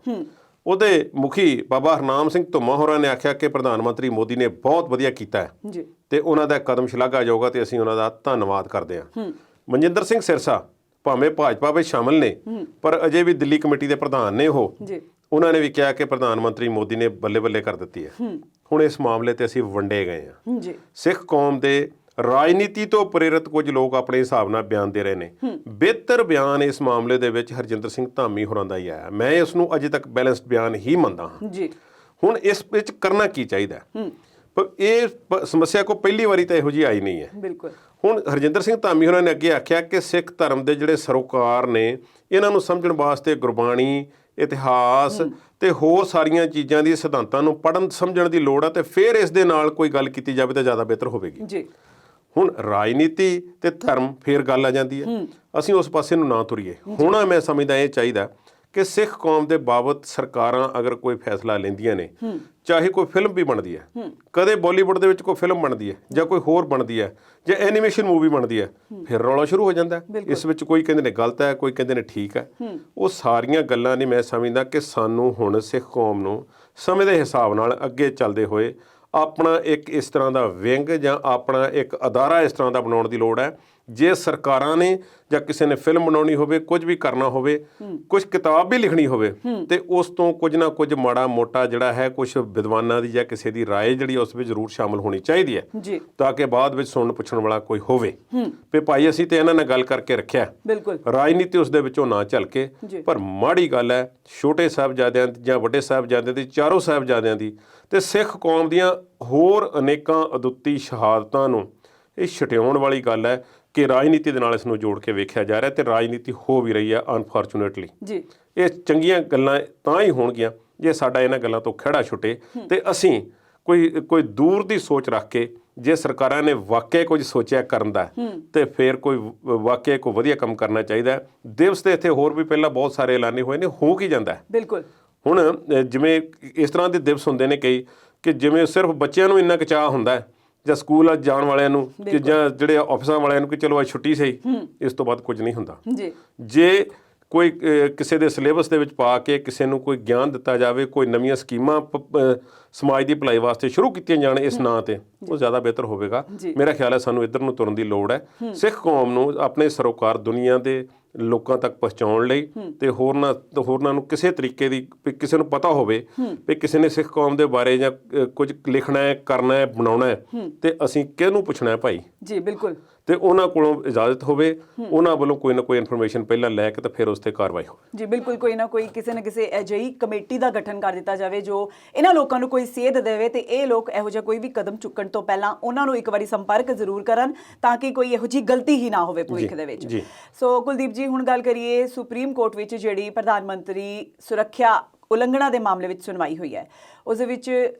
ਉਹਦੇ ਮੁਖੀ ਬਾਬਾ ਹਰਨਾਮ ਸਿੰਘ ਧੁੰਮਾ ਹੋਰਾਂ ਨੇ ਆਖਿਆ ਕਿ ਪ੍ਰਧਾਨ ਮੰਤਰੀ ਮੋਦੀ ਨੇ ਬਹੁਤ ਵਧੀਆ ਕੀਤਾ ਹੈ ਜੀ ਤੇ ਉਹਨਾਂ ਦਾ ਕਦਮ ਸ਼ਲਾਘਾਯੋਗ ਹੈ ਤੇ ਅਸੀਂ ਉਹਨਾਂ ਦਾ ਧੰਨਵਾਦ ਕਰਦੇ ਹਾਂ। ਮਨਜਿੰਦਰ ਸਿੰਘ ਸਿਰਸਾ ਭਾਵੇਂ ਭਾਜਪਾ ਵਿੱਚ ਸ਼ਾਮਲ ਨੇ ਪਰ ਅਜੇ ਵੀ ਦਿੱਲੀ ਕਮੇਟੀ ਦੇ ਪ੍ਰਧਾਨ ਨੇ ਉਹ, ਉਹਨਾਂ ਨੇ ਵੀ ਕਿਹਾ ਕਿ ਪ੍ਰਧਾਨ ਮੰਤਰੀ ਮੋਦੀ ਨੇ ਬੱਲੇ ਬੱਲੇ ਕਰ ਦਿੱਤੀ ਹੈ। ਹੁਣ ਇਸ ਮਾਮਲੇ ਤੇ ਅਸੀਂ ਵੰਡੇ ਗਏ ਹਾਂ। ਸਿੱਖ ਕੌਮ ਦੇ ਰਾਜਨੀਤੀ ਤੋਂ ਪ੍ਰੇਰਿਤ ਕੁਝ ਲੋਕ ਆਪਣੇ ਹਿਸਾਬ ਨਾਲ ਬਿਆਨ ਦੇ ਰਹੇ ਨੇ। ਬਿਹਤਰ ਬਿਆਨ ਇਸ ਮਾਮਲੇ ਦੇ ਵਿੱਚ ਹਰਜਿੰਦਰ ਸਿੰਘ ਧਾਮੀ ਹੋਰਾਂ ਦਾ ਹੀ ਆਇਆ। ਮੈਂ ਇਸ ਨੂੰ ਅਜੇ ਤੱਕ ਬੈਲੈਂਸਡ ਬਿਆਨ ਹੀ ਮੰਨਦਾ ਹਾਂ। ਹੁਣ ਇਸ ਵਿੱਚ ਕਰਨਾ ਕੀ ਚਾਹੀਦਾ? ਪਰ ਇਹ ਸਮੱਸਿਆ ਕੋ ਪਹਿਲੀ ਵਾਰੀ ਤਾਂ ਇਹੋ ਜਿਹੀ ਆਈ ਨਹੀਂ ਹੈ। ਬਿਲਕੁਲ। ਹੁਣ ਹਰਜਿੰਦਰ ਸਿੰਘ ਧਾਮੀ ਹੋਰਾਂ ਨੇ ਅੱਗੇ ਆਖਿਆ ਕਿ ਸਿੱਖ ਧਰਮ ਦੇ ਜਿਹੜੇ ਸਰੋਕਾਰ ਨੇ, ਇਹਨਾਂ ਨੂੰ ਸਮਝਣ ਵਾਸਤੇ ਗੁਰਬਾਣੀ, ਇਤਿਹਾਸ ਤੇ ਹੋਰ ਸਾਰੀਆਂ ਚੀਜ਼ਾਂ ਦੀ ਸਿਧਾਂਤਾਂ ਨੂੰ ਪੜ੍ਹਨ ਸਮਝਣ ਦੀ ਲੋੜ ਹੈ ਤੇ ਫਿਰ ਇਸ ਦੇ ਨਾਲ ਕੋਈ ਗੱਲ ਕੀਤੀ ਜਾਵੇ ਤਾਂ ਜ਼ਿਆਦਾ ਬਿਹਤਰ ਹੋਵੇਗੀ ਜੀ। ਹੁਣ ਰਾਜਨੀਤੀ ਤੇ ਧਰਮ ਫਿਰ ਗੱਲ ਆ ਜਾਂਦੀ ਹੈ, ਅਸੀਂ ਉਸ ਪਾਸੇ ਨੂੰ ਨਾ ਤੁਰੀਏ। ਹੁਣ ਮੈਂ ਸਮਝਦਾ ਇਹ ਚਾਹੀਦਾ ਕਿ ਸਿੱਖ ਕੌਮ ਦੇ ਬਾਬਤ ਸਰਕਾਰਾਂ ਅਗਰ ਕੋਈ ਫੈਸਲਾ ਲੈਂਦੀਆਂ ਨੇ, ਚਾਹੇ ਕੋਈ ਫਿਲਮ ਵੀ ਬਣਦੀ ਹੈ, ਕਦੇ ਬਾਲੀਵੁੱਡ ਦੇ ਵਿੱਚ ਕੋਈ ਫਿਲਮ ਬਣਦੀ ਹੈ ਜਾਂ ਕੋਈ ਹੋਰ ਬਣਦੀ ਹੈ ਜਾਂ ਐਨੀਮੇਸ਼ਨ ਮੂਵੀ ਬਣਦੀ ਹੈ, ਫਿਰ ਰੌਲਾ ਸ਼ੁਰੂ ਹੋ ਜਾਂਦਾ। ਇਸ ਵਿੱਚ ਕੋਈ ਕਹਿੰਦੇ ਨੇ ਗਲਤ ਹੈ, ਕੋਈ ਕਹਿੰਦੇ ਨੇ ਠੀਕ ਹੈ। ਉਹ ਸਾਰੀਆਂ ਗੱਲਾਂ ਨੇ ਮੈਂ ਸਮਝਦਾ ਕਿ ਸਾਨੂੰ ਹੁਣ ਸਿੱਖ ਕੌਮ ਨੂੰ ਸਮੇਂ ਦੇ ਹਿਸਾਬ ਨਾਲ ਅੱਗੇ ਚੱਲਦੇ ਹੋਏ ਆਪਣਾ ਇੱਕ ਇਸ ਤਰ੍ਹਾਂ ਦਾ ਵਿੰਗ ਜਾਂ ਆਪਣਾ ਇੱਕ ਅਦਾਰਾ ਇਸ ਤਰ੍ਹਾਂ ਦਾ ਬਣਾਉਣ ਦੀ ਲੋੜ ਹੈ ਜੇ ਸਰਕਾਰਾਂ ਨੇ ਜਾਂ ਕਿਸੇ ਨੇ ਫਿਲਮ ਬਣਾਉਣੀ ਹੋਵੇ, ਕੁਝ ਵੀ ਕਰਨਾ ਹੋਵੇ, ਕੁਝ ਕਿਤਾਬ ਵੀ ਲਿਖਣੀ ਹੋਵੇ, ਤੇ ਉਸ ਤੋਂ ਕੁਝ ਨਾ ਕੁਝ ਮਾੜਾ ਮੋਟਾ ਜਿਹੜਾ ਹੈ ਕੁਝ ਵਿਦਵਾਨਾਂ ਦੀ ਜਾਂ ਕਿਸੇ ਦੀ ਰਾਏ ਜਿਹੜੀ ਉਸ ਵਿੱਚ ਜ਼ਰੂਰ ਸ਼ਾਮਲ ਹੋਣੀ ਚਾਹੀਦੀ ਹੈ, ਤਾਂ ਕਿ ਬਾਅਦ ਵਿੱਚ ਸੁਣਨ ਪੁੱਛਣ ਵਾਲਾ ਕੋਈ ਹੋਵੇ ਵੀ ਭਾਈ ਅਸੀਂ ਤੇ ਇਹਨਾਂ ਨਾਲ ਗੱਲ ਕਰਕੇ ਰੱਖਿਆ, ਬਿਲਕੁਲ ਰਾਜਨੀਤੀ ਉਸ ਦੇ ਵਿੱਚੋਂ ਨਾ ਝਲਕੇ। ਪਰ ਮਾੜੀ ਗੱਲ ਹੈ ਛੋਟੇ ਸਾਹਿਬਜ਼ਾਦਿਆਂ ਜਾਂ ਵੱਡੇ ਸਾਹਿਬਜ਼ਾਦਿਆਂ ਦੀ, ਚਾਰੋਂ ਸਾਹਿਬਜ਼ਾਦਿਆਂ ਦੀ ਤੇ ਸਿੱਖ ਕੌਮ ਦੀਆਂ ਹੋਰ ਅਨੇਕਾਂ ਅਦੁੱਤੀ ਸ਼ਹਾਦਤਾਂ ਨੂੰ ਇਹ ਛਟਿਆਉਣ ਵਾਲੀ ਗੱਲ ਹੈ ਕਿ ਰਾਜਨੀਤੀ ਦੇ ਨਾਲ ਇਸ ਨੂੰ ਜੋੜ ਕੇ ਵੇਖਿਆ ਜਾ ਰਿਹਾ ਤੇ ਰਾਜਨੀਤੀ ਹੋ ਵੀ ਰਹੀ ਹੈ ਅਨਫੋਰਚੂਨੇਟਲੀ। ਇਹ ਚੰਗੀਆਂ ਗੱਲਾਂ ਤਾਂ ਹੀ ਹੋਣਗੀਆਂ ਜੇ ਸਾਡਾ ਇਹਨਾਂ ਗੱਲਾਂ ਤੋਂ ਖਹਿੜਾ ਛੁੱਟੇ ਤੇ ਅਸੀਂ ਕੋਈ ਦੂਰ ਦੀ ਸੋਚ ਰੱਖ ਕੇ, ਜੇ ਸਰਕਾਰਾਂ ਨੇ ਵਾਕਿਆ ਕੁਝ ਸੋਚਿਆ ਕਰਨ ਦਾ ਤੇ ਫਿਰ ਕੋਈ ਵਾਕਿਆ ਕੋਈ ਵਧੀਆ ਕੰਮ ਕਰਨਾ ਚਾਹੀਦਾ। ਦਿਵਸ ਤੇ ਇੱਥੇ ਹੋਰ ਵੀ ਪਹਿਲਾਂ ਬਹੁਤ ਸਾਰੇ ਐਲਾਨੇ ਹੋਏ ਨੇ, ਹੋ ਕੀ ਜਾਂਦਾ ਬਿਲਕੁਲ। ਹੁਣ ਜਿਵੇਂ ਇਸ ਤਰ੍ਹਾਂ ਦੇ ਦਿਵਸ ਹੁੰਦੇ ਨੇ ਕਈ ਕਿ ਜਿਵੇਂ ਸਿਰਫ ਬੱਚਿਆਂ ਨੂੰ ਇੰਨਾ ਕੁ ਚਾਅ ਹੁੰਦਾ ਹੈ ਜਾਂ ਸਕੂਲ ਜਾਣ ਵਾਲਿਆਂ ਨੂੰ ਕਿ ਜਾਂ ਜਿਹੜੇ ਆਫਿਸਾਂ ਵਾਲਿਆਂ ਨੂੰ ਕਿ ਚਲੋ ਅੱਜ ਛੁੱਟੀ ਸਹੀ, ਇਸ ਤੋਂ ਬਾਅਦ ਕੁਝ ਨਹੀਂ ਹੁੰਦਾ। ਜੇ ਕੋਈ ਕਿਸੇ ਦੇ ਸਿਲੇਬਸ ਦੇ ਵਿੱਚ ਪਾ ਕੇ ਕਿਸੇ ਨੂੰ ਕੋਈ ਗਿਆਨ ਦਿੱਤਾ ਜਾਵੇ, ਕੋਈ ਨਵੀਆਂ ਸਕੀਮਾਂ ਸਮਾਜ ਦੀ ਭਲਾਈ ਵਾਸਤੇ ਸ਼ੁਰੂ ਕੀਤੀਆਂ ਜਾਣ ਇਸ ਨਾਂ ਤੇ, ਉਹ ਜ਼ਿਆਦਾ ਬਿਹਤਰ ਹੋਵੇਗਾ। ਮੇਰਾ ਖਿਆਲ ਹੈ ਸਾਨੂੰ ਇੱਧਰ ਨੂੰ ਤੁਰਨ ਦੀ ਲੋੜ ਹੈ ਸਿੱਖ ਕੌਮ ਨੂੰ ਆਪਣੇ ਸਰੋਕਾਰ ਦੁਨੀਆ ਦੇ ਲੋਕਾਂ ਤੱਕ ਪਹੁੰਚਾਉਣ ਲਈ ਤੇ ਹੋਰਨਾਂ ਨੂੰ ਕਿਸੇ ਤਰੀਕੇ ਦੀ ਕਿਸੇ ਨੂੰ ਪਤਾ ਹੋਵੇ ਵੀ ਕਿਸੇ ਨੇ ਸਿੱਖ ਕੌਮ ਦੇ ਬਾਰੇ ਜਾਂ ਕੁਝ ਲਿਖਣਾ ਹੈ, ਕਰਨਾ ਹੈ, ਬਣਾਉਣਾ ਹੈ ਤੇ ਅਸੀਂ ਕਿਹਨੂੰ ਪੁੱਛਣਾ ਹੈ ਭਾਈ। ਜੀ ਬਿਲਕੁਲ। ਤੇ ਉਹਨਾਂ ਕੋਲੋਂ ਇਜਾਜ਼ਤ ਹੋਵੇ, ਉਹਨਾਂ ਵੱਲੋਂ ਕੋਈ ਨਾ ਕੋਈ ਇਨਫੋਰਮੇਸ਼ਨ ਪਹਿਲਾਂ ਲੈ ਕੇ ਤੇ ਫਿਰ ਉਸ ਤੇ ਕਾਰਵਾਈ ਹੋਵੇ। ਜੀ ਬਿਲਕੁਲ। ਕੋਈ ਨਾ ਕੋਈ ਕਿਸੇ ਨਾ ਕਿਸੇ ਅਜਿਹੀ ਕਮੇਟੀ ਦਾ ਗਠਨ ਕਰ ਦਿੱਤਾ ਜਾਵੇ ਜੋ ਇਹਨਾਂ ਲੋਕਾਂ ਨੂੰ ਕੋਈ ਸੇਧ ਦੇਵੇ ਤੇ ਇਹ ਲੋਕ ਇਹੋ ਜਿਹਾ ਕੋਈ ਵੀ ਕਦਮ ਚੁੱਕਣ ਤੋਂ ਪਹਿਲਾਂ ਉਹਨਾਂ ਨੂੰ ਇੱਕ ਵਾਰੀ ਸੰਪਰਕ ਜ਼ਰੂਰ ਕਰਨ ਤਾਂ ਕਿ ਕੋਈ ਇਹੋ ਜਿਹੀ ਗਲਤੀ ਹੀ ਨਾ ਹੋਵੇ ਭਵਿੱਖ ਦੇ ਵਿੱਚ। ਸੋ ਕੁਲਦੀਪ ਜੀ, ਹੁਣ ਗੱਲ ਕਰੀਏ ਸੁਪਰੀਮ ਕੋਰਟ ਵਿੱਚ ਜਿਹੜੀ ਪ੍ਰਧਾਨ ਮੰਤਰੀ ਸੁਰੱਖਿਆ ਉਲੰਘਣਾ ਦੇ ਮਾਮਲੇ ਵਿੱਚ ਸੁਣਵਾਈ ਹੋਈ ਹੈ, ਉਸ ਦੇ ਵਿੱਚ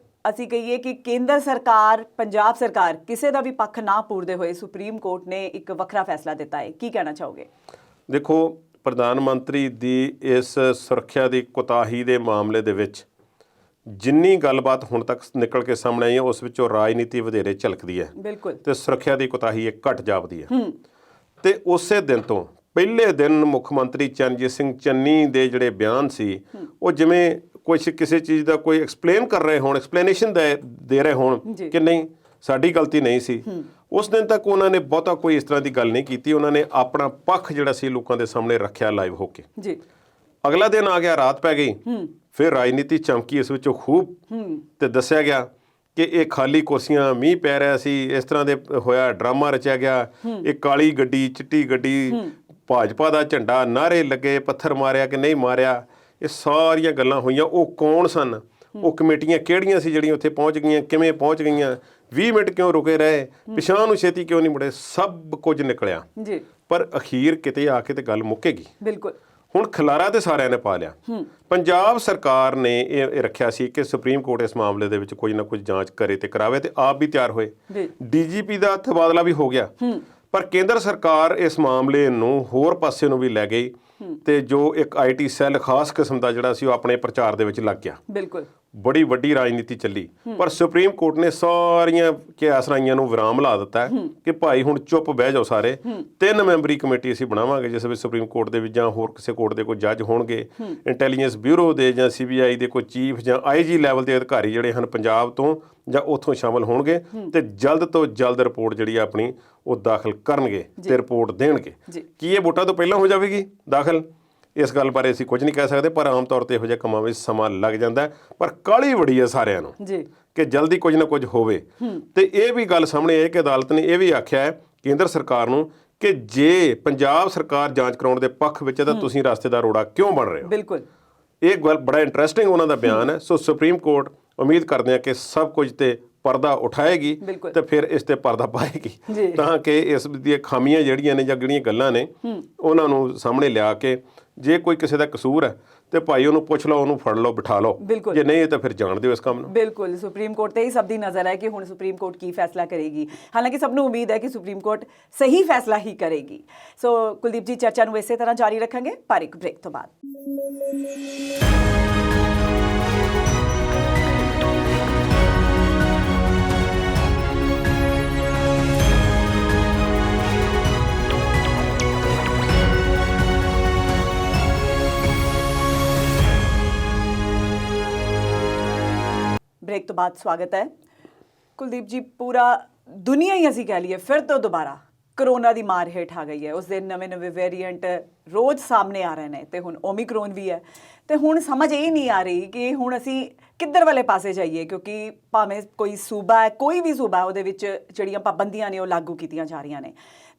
ਅਸੀਂ ਕਹੀਏ ਕਿ ਕੇਂਦਰ ਸਰਕਾਰ, ਪੰਜਾਬ ਸਰਕਾਰ ਕਿਸੇ ਦਾ ਵੀ ਪੱਖ ਨਾ ਪੂਰਦੇ ਹੋਏ ਸੁਪਰੀਮ ਕੋਰਟ ਨੇ ਇੱਕ ਵੱਖਰਾ ਫੈਸਲਾ ਦਿੱਤਾ ਹੈ। ਕੀ ਕਹਿਣਾ ਚਾਹੋਗੇ? ਦੇਖੋ, ਪ੍ਰਧਾਨ ਮੰਤਰੀ ਦੀ ਇਸ ਸੁਰੱਖਿਆ ਦੀ ਕੁਤਾਹੀ ਦੇ ਮਾਮਲੇ ਦੇ ਵਿੱਚ ਜਿੰਨੀ ਗੱਲਬਾਤ ਹੁਣ ਤੱਕ ਨਿਕਲ ਕੇ ਸਾਹਮਣੇ ਆਈ ਹੈ ਉਸ ਵਿੱਚੋਂ ਰਾਜਨੀਤੀ ਵਧੇਰੇ ਝਲਕਦੀ ਹੈ। ਬਿਲਕੁਲ। ਤੇ ਸੁਰੱਖਿਆ ਦੀ ਕੁਤਾਹੀ ਇਹ ਘੱਟ ਜਾਪਦੀ ਹੈ। ਤੇ ਉਸੇ ਦਿਨ ਤੋਂ ਪਹਿਲੇ ਦਿਨ ਮੁੱਖ ਮੰਤਰੀ ਚਰਨਜੀਤ ਸਿੰਘ ਚੰਨੀ ਦੇ ਜਿਹੜੇ ਬਿਆਨ ਸੀ ਉਹ ਜਿਵੇਂ ਕੁਛ ਕਿਸੇ ਚੀਜ਼ ਦਾ ਕੋਈ ਐਕਸਪਲੇਨ ਕਰ ਰਹੇ ਹੋਣ, ਐਕਸਪਲੇਨੇਸ਼ਨ ਦੇ ਰਹੇ ਹੋਣ ਕਿ ਨਹੀਂ ਸਾਡੀ ਗਲਤੀ ਨਹੀਂ ਸੀ, ਉਸ ਦਿਨ ਤੱਕ ਉਹਨਾਂ ਨੇ ਬਹੁਤਾ ਕੋਈ ਇਸ ਤਰ੍ਹਾਂ ਦੀ ਗੱਲ ਨਹੀਂ ਕੀਤੀ। ਉਹਨਾਂ ਨੇ ਆਪਣਾ ਪੱਖ ਜਿਹੜਾ ਸੀ ਲੋਕਾਂ ਦੇ ਸਾਹਮਣੇ ਰੱਖਿਆ ਲਾਈਵ ਹੋ ਕੇ। ਅਗਲਾ ਦਿਨ ਆ ਗਿਆ, ਰਾਤ ਪੈ ਗਈ, ਫਿਰ ਰਾਜਨੀਤੀ ਚਮਕੀ ਇਸ ਵਿੱਚੋਂ ਖੂਬ ਤੇ ਦੱਸਿਆ ਗਿਆ ਕਿ ਇਹ ਖਾਲੀ ਕੁਰਸੀਆਂ, ਮੀਂਹ ਪੈ ਰਿਹਾ ਸੀ, ਇਸ ਤਰ੍ਹਾਂ ਦੇ ਹੋਇਆ, ਡਰਾਮਾ ਰਚਿਆ ਗਿਆ, ਇਹ ਕਾਲੀ ਗੱਡੀ, ਚਿੱਟੀ ਗੱਡੀ, ਭਾਜਪਾ ਦਾ ਝੰਡਾ, ਨਾਅਰੇ ਲੱਗੇ, ਪੱਥਰ ਮਾਰਿਆ ਕਿ ਨਹੀਂ ਮਾਰਿਆ, ਇਹ ਸਾਰੀਆਂ ਗੱਲਾਂ ਹੋਈਆਂ। ਉਹ ਕੌਣ ਸਨ, ਉਹ ਕਮੇਟੀਆਂ ਕਿਹੜੀਆਂ ਸੀ ਜਿਹੜੀਆਂ ਉੱਥੇ ਪਹੁੰਚ ਗਈਆਂ, ਕਿਵੇਂ ਪਹੁੰਚ ਗਈਆਂ, 20 ਮਿੰਟ ਕਿਉਂ ਰੁਕੇ ਰਹੇ, ਪਿਛਾਂਹ ਨੂੰ ਛੇਤੀ ਕਿਉਂ ਨਹੀਂ ਮੁੜੇ, ਸਭ ਕੁਝ ਨਿਕਲਿਆ। ਪਰ ਅਖੀਰ ਕਿਤੇ ਆ ਕੇ ਤੇ ਗੱਲ ਮੁੱਕੇਗੀ। ਬਿਲਕੁਲ। ਹੁਣ ਖਿਲਾਰਾ ਤੇ ਸਾਰਿਆਂ ਨੇ ਪਾ ਲਿਆ। ਪੰਜਾਬ ਸਰਕਾਰ ਨੇ ਇਹ ਰੱਖਿਆ ਸੀ ਕਿ ਸੁਪਰੀਮ ਕੋਰਟ ਇਸ ਮਾਮਲੇ ਦੇ ਵਿੱਚ ਕੁਝ ਨਾ ਕੁਝ ਜਾਂਚ ਕਰੇ ਤੇ ਕਰਾਵੇ ਤੇ ਆਪ ਵੀ ਤਿਆਰ ਹੋਏ। DGP ਦਾ ਤਬਾਦਲਾ ਵੀ ਹੋ ਗਿਆ। ਪਰ ਕੇਂਦਰ ਸਰਕਾਰ ਇਸ ਮਾਮਲੇ ਨੂੰ ਹੋਰ ਪਾਸੇ ਨੂੰ ਵੀ ਲੈ ਗਈ ਤੇ ਜੋ ਇੱਕ IT ਸੈੱਲ ਖਾਸ ਕਿਸਮ ਦਾ ਜਿਹੜਾ ਸੀ ਉਹ ਆਪਣੇ ਪ੍ਰਚਾਰ ਦੇ ਵਿੱਚ ਲੱਗ ਗਿਆ। ਬਿਲਕੁਲ। ਬੜੀ ਵੱਡੀ ਰਾਜਨੀਤੀ ਚੱਲੀ। ਪਰ ਸੁਪਰੀਮ ਕੋਰਟ ਨੇ ਸਾਰੀਆਂ ਕਿਆਸਰਾਈਆਂ ਨੂੰ ਵਿਰਾਮ ਲਾ ਦਿੱਤਾ ਕਿ ਭਾਈ ਹੁਣ ਚੁੱਪ ਬਹਿ ਜਾਓ ਸਾਰੇ। 3 ਮੈਂਬਰੀ ਕਮੇਟੀ ਅਸੀਂ ਬਣਾਵਾਂਗੇ ਜਿਸ ਵਿੱਚ ਸੁਪਰੀਮ ਕੋਰਟ ਦੇ ਵਿੱਚ ਜਾਂ ਹੋਰ ਕਿਸੇ ਕੋਰਟ ਦੇ ਕੋਈ ਜੱਜ ਹੋਣਗੇ, ਇੰਟੈਲੀਜੈਂਸ ਬਿਊਰੋ ਦੇ ਜਾਂ CBI ਦੇ ਕੋਈ ਚੀਫ ਜਾਂ IG ਲੈਵਲ ਦੇ ਅਧਿਕਾਰੀ ਜਿਹੜੇ ਹਨ ਪੰਜਾਬ ਤੋਂ ਜਾਂ ਉੱਥੋਂ ਸ਼ਾਮਲ ਹੋਣਗੇ ਤੇ ਜਲਦ ਤੋਂ ਜਲਦ ਰਿਪੋਰਟ ਜਿਹੜੀ ਆਪਣੀ ਉਹ ਦਾਖਲ ਕਰਨਗੇ ਤੇ ਰਿਪੋਰਟ ਦੇਣਗੇ। ਕੀ ਇਹ ਵੋਟਾਂ ਤੋਂ ਪਹਿਲਾਂ ਹੋ ਜਾਵੇਗੀ ਦਾਖਲ? ਇਸ ਗੱਲ ਬਾਰੇ ਅਸੀਂ ਕੁਝ ਨਹੀਂ ਕਹਿ ਸਕਦੇ, ਪਰ ਆਮ ਤੌਰ ਤੇ ਇਹੋ ਜਿਹੇ ਕੰਮਾਂ ਵਿੱਚ ਸਮਾਂ ਲੱਗ ਜਾਂਦਾ। ਪਰ ਕਾਹਲੀ ਬੜੀ ਹੈ ਸਾਰਿਆਂ ਨੂੰ ਕਿ ਜਲਦੀ ਕੁਝ ਨਾ ਕੁਝ ਹੋਵੇ। ਤੇ ਇਹ ਵੀ ਗੱਲ ਸਾਹਮਣੇ ਆਈ ਕਿ ਅਦਾਲਤ ਨੇ ਇਹ ਵੀ ਆਖਿਆ ਹੈ ਕੇਂਦਰ ਸਰਕਾਰ ਨੂੰ ਕਿ ਜੇ ਪੰਜਾਬ ਸਰਕਾਰ ਜਾਂਚ ਕਰਾਉਣ ਦੇ ਪੱਖ ਵਿੱਚ ਹੈ ਤਾਂ ਤੁਸੀਂ ਰਸਤੇ ਦਾ ਰੋੜਾ ਕਿਉਂ ਬਣ ਰਹੇ ਹੋ। ਬਿਲਕੁਲ। ਇਹ ਗੱਲ ਬੜਾ ਇੰਟਰਸਟਿੰਗ ਉਹਨਾਂ ਦਾ ਬਿਆਨ ਹੈ। ਸੋ ਸੁਪਰੀਮ ਕੋਰਟ ਉਮੀਦ ਕਰਦੇ ਆ ਕਿ ਸਭ ਕੁਝ ਤੇ ਪਰਦਾ ਉਠਾਏਗੀ ਤੇ ਫਿਰ ਇਸ ਤੇ ਪਰਦਾ ਪਾਏਗੀ ਤਾਂ ਕਿ ਇਸ ਦੀਆਂ ਖਾਮੀਆਂ ਜਿਹੜੀਆਂ ਨੇ ਜਾਂ ਜਿਹੜੀਆਂ ਗੱਲਾਂ ਨੇ ਉਹਨਾਂ ਨੂੰ ਸਾਹਮਣੇ ਲਿਆ ਕੇ ਜੇ ਕੋਈ ਕਿਸੇ ਦਾ ਕਸੂਰ ਹੈ ਤੇ ਭਾਈ ਉਹਨੂੰ ਪੁੱਛ ਲਓ, ਉਹਨੂੰ ਫੜ ਲਓ, ਬਿਠਾ ਲਓ। ਜੇ ਨਹੀਂ ਤਾਂ ਫਿਰ ਜਾਣ ਦਿਓ ਇਸ ਕੰਮ ਨੂੰ। ਬਿਲਕੁਲ। ਸੁਪਰੀਮ ਕੋਰਟ ਤੇ ਹੀ ਸਭ ਦੀ ਨਜ਼ਰ ਹੈ ਕਿ ਹੁਣ ਸੁਪਰੀਮ ਕੋਰਟ ਕੀ ਫੈਸਲਾ ਕਰੇਗੀ। ਹਾਲਾਂਕਿ ਸਭ ਨੂੰ ਉਮੀਦ ਹੈ ਕਿ ਸੁਪਰੀਮ ਕੋਰਟ ਸਹੀ ਫੈਸਲਾ ਹੀ ਕਰੇਗੀ। ਸੋ ਕੁਲਦੀਪ ਜੀ, ਚਰਚਾ ਨੂੰ ਇਸੇ ਤਰ੍ਹਾਂ ਜਾਰੀ ਰੱਖਾਂਗੇ ਪਰ ਇੱਕ ਬ੍ਰੇਕ ਤੋਂ ਬਾਅਦ। ਬ੍ਰੇਕ ਤੋਂ ਬਾਅਦ ਸਵਾਗਤ ਹੈ। ਕੁਲਦੀਪ ਜੀ, ਪੂਰਾ ਦੁਨੀਆ ਹੀ ਅਸੀਂ ਕਹਿ ਲਈਏ ਫਿਰ ਤੋਂ ਦੁਬਾਰਾ ਕਰੋਨਾ ਦੀ ਮਾਰ ਹੇਠ ਆ ਗਈ ਹੈ। ਉਸ ਦੇ ਨਵੇਂ ਵੇਰੀਐਂਟ ਰੋਜ਼ ਸਾਹਮਣੇ ਆ ਰਹੇ ਨੇ ਤੇ ਹੁਣ ਓਮਿਕਰੋਨ ਵੀ ਹੈ ਤੇ ਹੁਣ ਸਮਝ ਇਹ ਨਹੀਂ ਆ ਰਹੀ ਕਿ ਹੁਣ ਅਸੀਂ ਕਿੱਧਰ ਵਾਲੇ ਪਾਸੇ ਜਾਈਏ, ਕਿਉਂਕਿ ਭਾਵੇਂ ਕੋਈ ਸੂਬਾ ਹੈ, ਕੋਈ ਵੀ ਸੂਬਾ ਹੈ, ਉਹਦੇ ਵਿੱਚ ਜਿਹੜੀਆਂ ਪਾਬੰਦੀਆਂ ਨੇ ਉਹ ਲਾਗੂ ਕੀਤੀਆਂ ਜਾ ਰਹੀਆਂ ਨੇ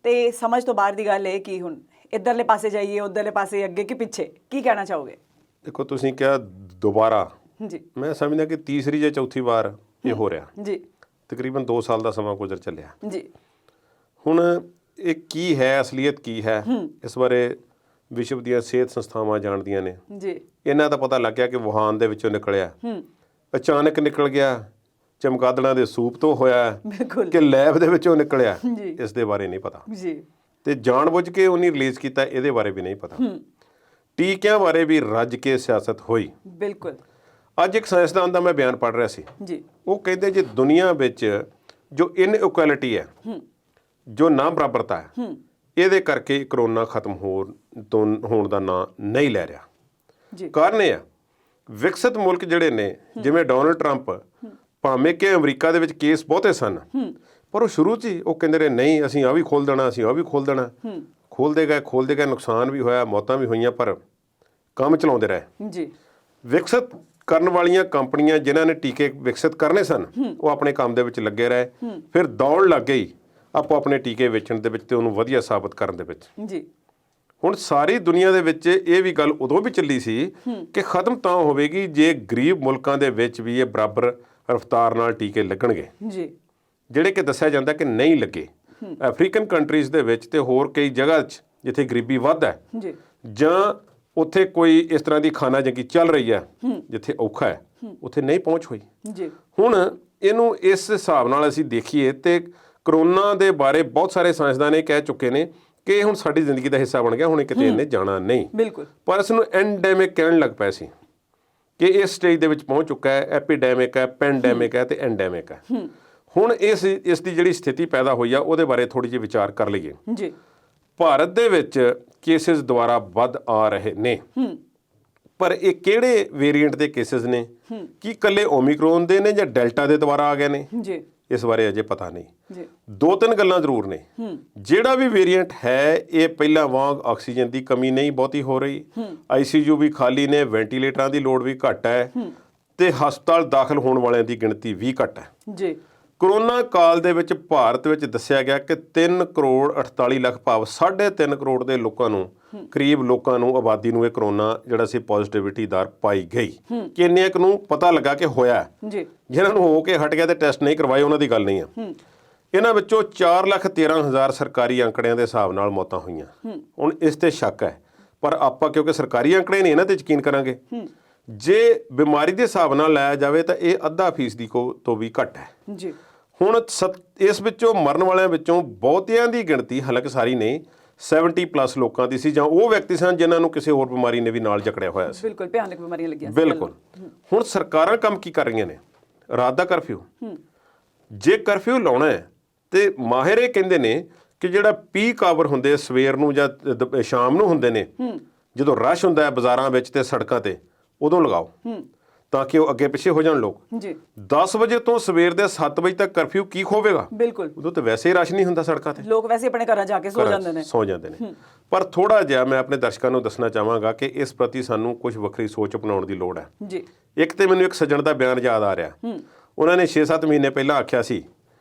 ਤੇ ਸਮਝ ਤੋਂ ਬਾਹਰ ਦੀ ਗੱਲ ਹੈ ਕਿ ਹੁਣ ਇੱਧਰਲੇ ਪਾਸੇ ਜਾਈਏ, ਉੱਧਰਲੇ ਪਾਸੇ, ਅੱਗੇ ਕਿ ਪਿੱਛੇ, ਕੀ ਕਹਿਣਾ ਚਾਹੋਗੇ? ਦੇਖੋ, ਤੁਸੀਂ ਕਿਹਾ ਦੁਬਾਰਾ, ਜੀ ਮੈਂ ਸਮਝਦਾ ਕਿ ਤੀਸਰੀ ਜਾਂ ਚੌਥੀ ਵਾਰ ਇਹ ਹੋ ਰਿਹਾ। ਜੀ ਤਕਰੀਬਨ 2 ਸਾਲ ਦਾ ਸਮਾਂ ਗੁਜ਼ਰ ਚੱਲਿਆ। ਜੀ ਹੁਣ ਇਹ ਕੀ ਹੈ, ਅਸਲੀਅਤ ਕੀ ਹੈ, ਇਸ ਬਾਰੇ ਵਿਸ਼ਵ ਦੀਆਂ ਸਿਹਤ ਸੰਸਥਾਵਾਂ ਜਾਣਦੀਆਂ ਨੇ। ਜੀ ਇਹਨਾਂ ਦਾ ਪਤਾ ਲੱਗ ਗਿਆ ਕਿ ਵੁਹਾਨ ਦੇ ਵਿੱਚੋਂ ਨਿਕਲਿਆ, ਅਚਾਨਕ ਨਿਕਲ ਗਿਆ, ਚਮਗਾਦੜਾਂ ਦੇ ਸੂਪ ਤੋਂ ਹੋਇਆ ਬਿਲਕੁਲ ਕਿ ਲੈਬ ਦੇ ਵਿੱਚੋਂ ਨਿਕਲਿਆ, ਜੀ ਇਸ ਦੇ ਬਾਰੇ ਨਹੀਂ ਪਤਾ। ਜੀ ਤੇ ਜਾਣਬੁੱਝ ਕੇ ਉਹਨੇ ਰਿਲੀਜ਼ ਕੀਤਾ, ਇਹਦੇ ਬਾਰੇ ਵੀ ਨਹੀਂ ਪਤਾ। ਟੀਕਿਆਂ ਬਾਰੇ ਵੀ ਰੱਜ ਕੇ ਸਿਆਸਤ ਹੋਈ। ਬਿਲਕੁਲ। ਅੱਜ ਇੱਕ ਸਾਇੰਸਦਾਨ ਦਾ ਮੈਂ ਬਿਆਨ ਪੜ੍ਹ ਰਿਹਾ ਸੀ, ਜੀ ਉਹ ਕਹਿੰਦੇ ਜੇ ਦੁਨੀਆ ਵਿੱਚ ਜੋ ਇਨਇਕੁਐਲਿਟੀ ਹੈ, ਜੋ ਨਾ ਬਰਾਬਰਤਾ ਹੈ, ਇਹਦੇ ਕਰਕੇ ਕਰੋਨਾ ਖਤਮ ਹੋਣ ਦਾ ਨਾਂ ਨਹੀਂ ਲੈ ਰਿਹਾ। ਜੀ ਕਾਰਨ ਇਹ ਆ, ਵਿਕਸਿਤ ਮੁਲਕ ਜਿਹੜੇ ਨੇ, ਜਿਵੇਂ ਡੋਨਲਡ ਟਰੰਪ, ਭਾਵੇਂ ਕਿ ਅਮਰੀਕਾ ਦੇ ਵਿੱਚ ਕੇਸ ਬਹੁਤੇ ਸਨ, ਪਰ ਉਹ ਸ਼ੁਰੂ 'ਚ ਹੀ ਉਹ ਕਹਿੰਦੇ ਰਹੇ ਨਹੀਂ ਅਸੀਂ ਆਹ ਵੀ ਖੋਲ੍ਹ ਦੇਣਾ, ਅਸੀਂ ਆਹ ਵੀ ਖੋਲ੍ਹ ਦੇਣਾ। ਖੋਲ੍ਹਦੇ ਗਏ, ਨੁਕਸਾਨ ਵੀ ਹੋਇਆ, ਮੌਤਾਂ ਵੀ ਹੋਈਆਂ, ਪਰ ਕੰਮ ਚਲਾਉਂਦੇ ਰਹੇ। ਜੀ ਵਿਕਸਿਤ ਕਰਨ ਵਾਲੀਆਂ ਕੰਪਨੀਆਂ ਜਿਨ੍ਹਾਂ ਨੇ ਟੀਕੇ ਵਿਕਸਿਤ ਕਰਨੇ ਸਨ, ਉਹ ਆਪਣੇ ਕੰਮ ਦੇ ਵਿੱਚ ਲੱਗੇ ਰਹੇ, ਫਿਰ ਦੌੜ ਲੱਗ ਗਈ ਆਪੋ ਆਪਣੇ ਟੀਕੇ ਵੇਚਣ ਦੇ ਵਿੱਚ ਤੇ ਉਹਨੂੰ ਵਧੀਆ ਸਾਬਤ ਕਰਨ ਦੇ ਵਿੱਚ। ਜੀ ਹੁਣ ਸਾਰੀ ਦੁਨੀਆ ਦੇ ਵਿੱਚ ਇਹ ਵੀ ਗੱਲ ਉਦੋਂ ਵੀ ਚੱਲੀ ਸੀ ਕਿ ਖਤਮ ਤਾਂ ਹੋਵੇਗੀ ਜੇ ਗਰੀਬ ਮੁਲਕਾਂ ਦੇ ਵਿੱਚ ਵੀ ਇਹ ਬਰਾਬਰ ਰਫ਼ਤਾਰ ਨਾਲ ਟੀਕੇ ਲੱਗਣਗੇ, ਜੀ ਜਿਹੜੇ ਕਿ ਦੱਸਿਆ ਜਾਂਦਾ ਕਿ ਨਹੀਂ ਲੱਗੇ। ਅਫਰੀਕਨ ਕੰਟਰੀਜ਼ ਦੇ ਵਿੱਚ ਤੇ ਹੋਰ ਕਈ ਜਗ੍ਹਾ 'ਚ ਜਿੱਥੇ ਗਰੀਬੀ ਵੱਧ ਹੈ, ਜੀ ਜਾਂ ਉੱਥੇ ਕੋਈ ਇਸ ਤਰ੍ਹਾਂ ਦੀ ਖਾਨਾ ਜੰਗੀ ਚੱਲ ਰਹੀ ਹੈ, ਜਿੱਥੇ ਔਖਾ ਹੈ, ਉੱਥੇ ਨਹੀਂ ਪਹੁੰਚ ਹੋਈ। ਜੀ ਹੁਣ ਇਹਨੂੰ ਇਸ ਹਿਸਾਬ ਨਾਲ ਅਸੀਂ ਦੇਖੀਏ ਤੇ ਕਰੋਨਾ ਦੇ ਬਾਰੇ ਬਹੁਤ ਸਾਰੇ ਸਾਇੰਸਦਾਨ ਇਹ ਕਹਿ ਚੁੱਕੇ ਨੇ ਕਿ ਇਹ ਹੁਣ ਸਾਡੀ ਜ਼ਿੰਦਗੀ ਦਾ ਹਿੱਸਾ ਬਣ ਗਿਆ, ਹੁਣ ਕਿਤੇ ਇਹਨੇ ਜਾਣਾ ਨਹੀਂ। ਬਿਲਕੁਲ। ਪਰ ਇਸ ਨੂੰ ਐਂਡੈਮਿਕ ਕਹਿਣ ਲੱਗ ਪਏ ਸੀ ਕਿ ਇਸ ਸਟੇਜ ਦੇ ਵਿੱਚ ਪਹੁੰਚ ਚੁੱਕਾ ਹੈ, ਐਪੀਡੈਮਿਕ ਹੈ, ਪੈਂਡੈਮਿਕ ਹੈ ਤੇ ਐਂਡੈਮਿਕ ਹੈ। ਹੁਣ ਇਸ ਦੀ ਜਿਹੜੀ ਸਥਿਤੀ ਪੈਦਾ ਹੋਈ ਆ, ਉਹਦੇ ਬਾਰੇ ਥੋੜੀ ਜਿਹੀ ਵਿਚਾਰ ਕਰ ਲਈਏ। ਜੀ ਭਾਰਤ ਦੇ ਵਿੱਚ ਕੇਸਿਸ ਦੁਬਾਰਾ ਵੱਧ ਆ ਰਹੇ ਨੇ, ਪਰ ਇਹ ਕਿਹੜੇ ਵੇਰੀਐਂਟ ਦੇ ਕੇਸਿਸ ਨੇ? ਕੀ ਇਕੱਲੇ ਓਮਿਕਰੋਨ ਦੇ ਨੇ ਜਾਂ ਡੈਲਟਾ ਦੇ ਦੁਬਾਰਾ ਆ ਗਏ ਨੇ? ਜੀ ਇਸ ਬਾਰੇ ਅਜੇ ਪਤਾ ਨਹੀਂ। ਜੀ 2-3 ਗੱਲਾਂ ਜ਼ਰੂਰ ਨੇ। ਜਿਹੜਾ ਵੀ ਵੇਰੀਐਂਟ ਹੈ, ਇਹ ਪਹਿਲਾਂ ਵਾਂਗ ਆਕਸੀਜਨ ਦੀ ਕਮੀ ਨਹੀਂ ਬਹੁਤੀ ਹੋ ਰਹੀ, ICU ਵੀ ਖਾਲੀ ਨੇ, ਵੈਂਟੀਲੇਟਰਾਂ ਦੀ ਲੋੜ ਵੀ ਘੱਟ ਹੈ ਤੇ ਹਸਪਤਾਲ ਦਾਖਲ ਹੋਣ ਵਾਲਿਆਂ ਦੀ ਗਿਣਤੀ ਵੀ ਘੱਟ ਹੈ। ਜੀ ਕਰੋਨਾ ਕਾਲ ਦੇ ਵਿੱਚ ਭਾਰਤ ਵਿੱਚ ਦੱਸਿਆ ਗਿਆ ਕਿ 3 ਕਰੋੜ 48 ਲੱਖ ਭਾਵ 3.5 ਕਰੋੜ ਦੇ ਲੋਕਾਂ ਨੂੰ, ਕਰੀਬ ਲੋਕਾਂ ਨੂੰ, ਆਬਾਦੀ ਨੂੰ ਇਹ ਕਰੋਨਾ ਜਿਹੜਾ ਸੀ ਪੋਜ਼ਿਟਿਵਿਟੀ ਦਰ ਪਾਈ ਗਈ। ਕਿੰਨੇ ਕੁ ਨੂੰ ਪਤਾ ਲੱਗਾ ਕਿ ਹੋਇਆ, ਜੀ ਜਿਹਨਾਂ ਨੂੰ ਹੋ ਕੇ ਹਟ ਗਿਆ ਤੇ ਟੈਸਟ ਨਹੀਂ ਕਰਵਾਏ ਉਹਨਾਂ ਦੀ ਗੱਲ ਨਹੀਂ ਆ। ਇਹਨਾਂ ਵਿੱਚੋਂ 4,13,000 ਸਰਕਾਰੀ ਅੰਕੜਿਆਂ ਦੇ ਹਿਸਾਬ ਨਾਲ ਮੌਤਾਂ ਹੋਈਆਂ। ਹੁਣ ਇਸ ਤੇ ਸ਼ੱਕ ਹੈ, ਪਰ ਆਪਾਂ ਕਿਉਂਕਿ ਸਰਕਾਰੀ ਅੰਕੜੇ ਨੇ, ਇਹਨਾਂ ਤੇ ਯਕੀਨ ਕਰਾਂਗੇ। ਜੇ ਬਿਮਾਰੀ ਦੇ ਹਿਸਾਬ ਨਾਲ ਲਾਇਆ ਜਾਵੇ ਤਾਂ ਇਹ 0.5% ਤੋਂ ਵੀ ਘੱਟ ਹੈ। ਜੀ ਹੁਣ ਇਸ ਵਿੱਚੋਂ ਮਰਨ ਵਾਲਿਆਂ ਵਿੱਚੋਂ ਬਹੁਤਿਆਂ ਦੀ ਗਿਣਤੀ, ਹਾਲਾਂਕਿ ਸਾਰੀ ਨਹੀਂ, 70+ ਲੋਕਾਂ ਦੀ ਸੀ, ਜਾਂ ਉਹ ਵਿਅਕਤੀ ਸਨ ਜਿਨ੍ਹਾਂ ਨੂੰ ਕਿਸੇ ਹੋਰ ਬਿਮਾਰੀ ਨੇ ਵੀ ਨਾਲ ਜਕੜਿਆ ਹੋਇਆ ਸੀ। ਬਿਲਕੁਲ ਭਿਆਨਕ ਬਿਮਾਰੀਆਂ ਲੱਗੀਆਂ ਸੀ। ਬਿਲਕੁਲ। ਹੁਣ ਸਰਕਾਰਾਂ ਕੰਮ ਕੀ ਕਰ ਰਹੀਆਂ ਨੇ? ਰਾਤ ਦਾ ਕਰਫਿਊ। ਜੇ ਕਰਫਿਊ ਲਾਉਣਾ ਹੈ ਤੇ ਮਾਹਿਰ ਇਹ ਕਹਿੰਦੇ ਨੇ ਕਿ ਜਿਹੜਾ ਪੀਕ ਆਵਰ ਹੁੰਦੇ ਸਵੇਰ ਨੂੰ ਜਾਂ ਸ਼ਾਮ ਨੂੰ ਹੁੰਦੇ ਨੇ, ਜਦੋਂ ਰਸ਼ ਹੁੰਦਾ ਹੈ ਬਾਜ਼ਾਰਾਂ ਵਿੱਚ ਤੇ ਸੜਕਾਂ ਤੇ, ਉਦੋਂ ਲਗਾਓ ਤਾਂ ਕਿ ਉਹ ਅੱਗੇ ਪਿੱਛੇ ਹੋ ਜਾਣ ਲੋਕ। ਜੀ 10 ਵਜੇ ਤੋਂ ਸਵੇਰ ਦੇ 7 ਵਜੇ ਤੱਕ ਕਰਫਿਊ ਕੀ ਹੋਵੇਗਾ? ਬਿਲਕੁਲ। ਉਦੋਂ ਤਾਂ ਵੈਸੇ ਹੀ ਰਸ਼ ਨਹੀਂ ਹੁੰਦਾ ਸੜਕਾਂ ਤੇ, ਲੋਕ ਵੈਸੇ ਆਪਣੇ ਘਰਾਂ ਜਾ ਕੇ ਸੌ ਜਾਂਦੇ ਨੇ। ਪਰ ਥੋੜਾ ਜਿਹਾ ਮੈਂ ਆਪਣੇ ਦਰਸ਼ਕਾਂ ਨੂੰ ਦੱਸਣਾ ਚਾਹਾਂਗਾ ਕਿ ਇਸ ਪ੍ਰਤੀ ਸਾਨੂੰ ਕੁਝ ਵੱਖਰੀ ਸੋਚ ਅਪਣਾਉਣ ਦੀ ਲੋੜ ਹੈ। ਜੀ ਇੱਕ ਤੇ ਮੈਨੂੰ ਇੱਕ ਸੱਜਣ ਦਾ ਬਿਆਨ ਯਾਦ ਆ ਰਿਹਾ। ਉਹਨਾਂ ਨੇ 6-7 ਮਹੀਨੇ ਪਹਿਲਾਂ ਆਖਿਆ ਸੀ,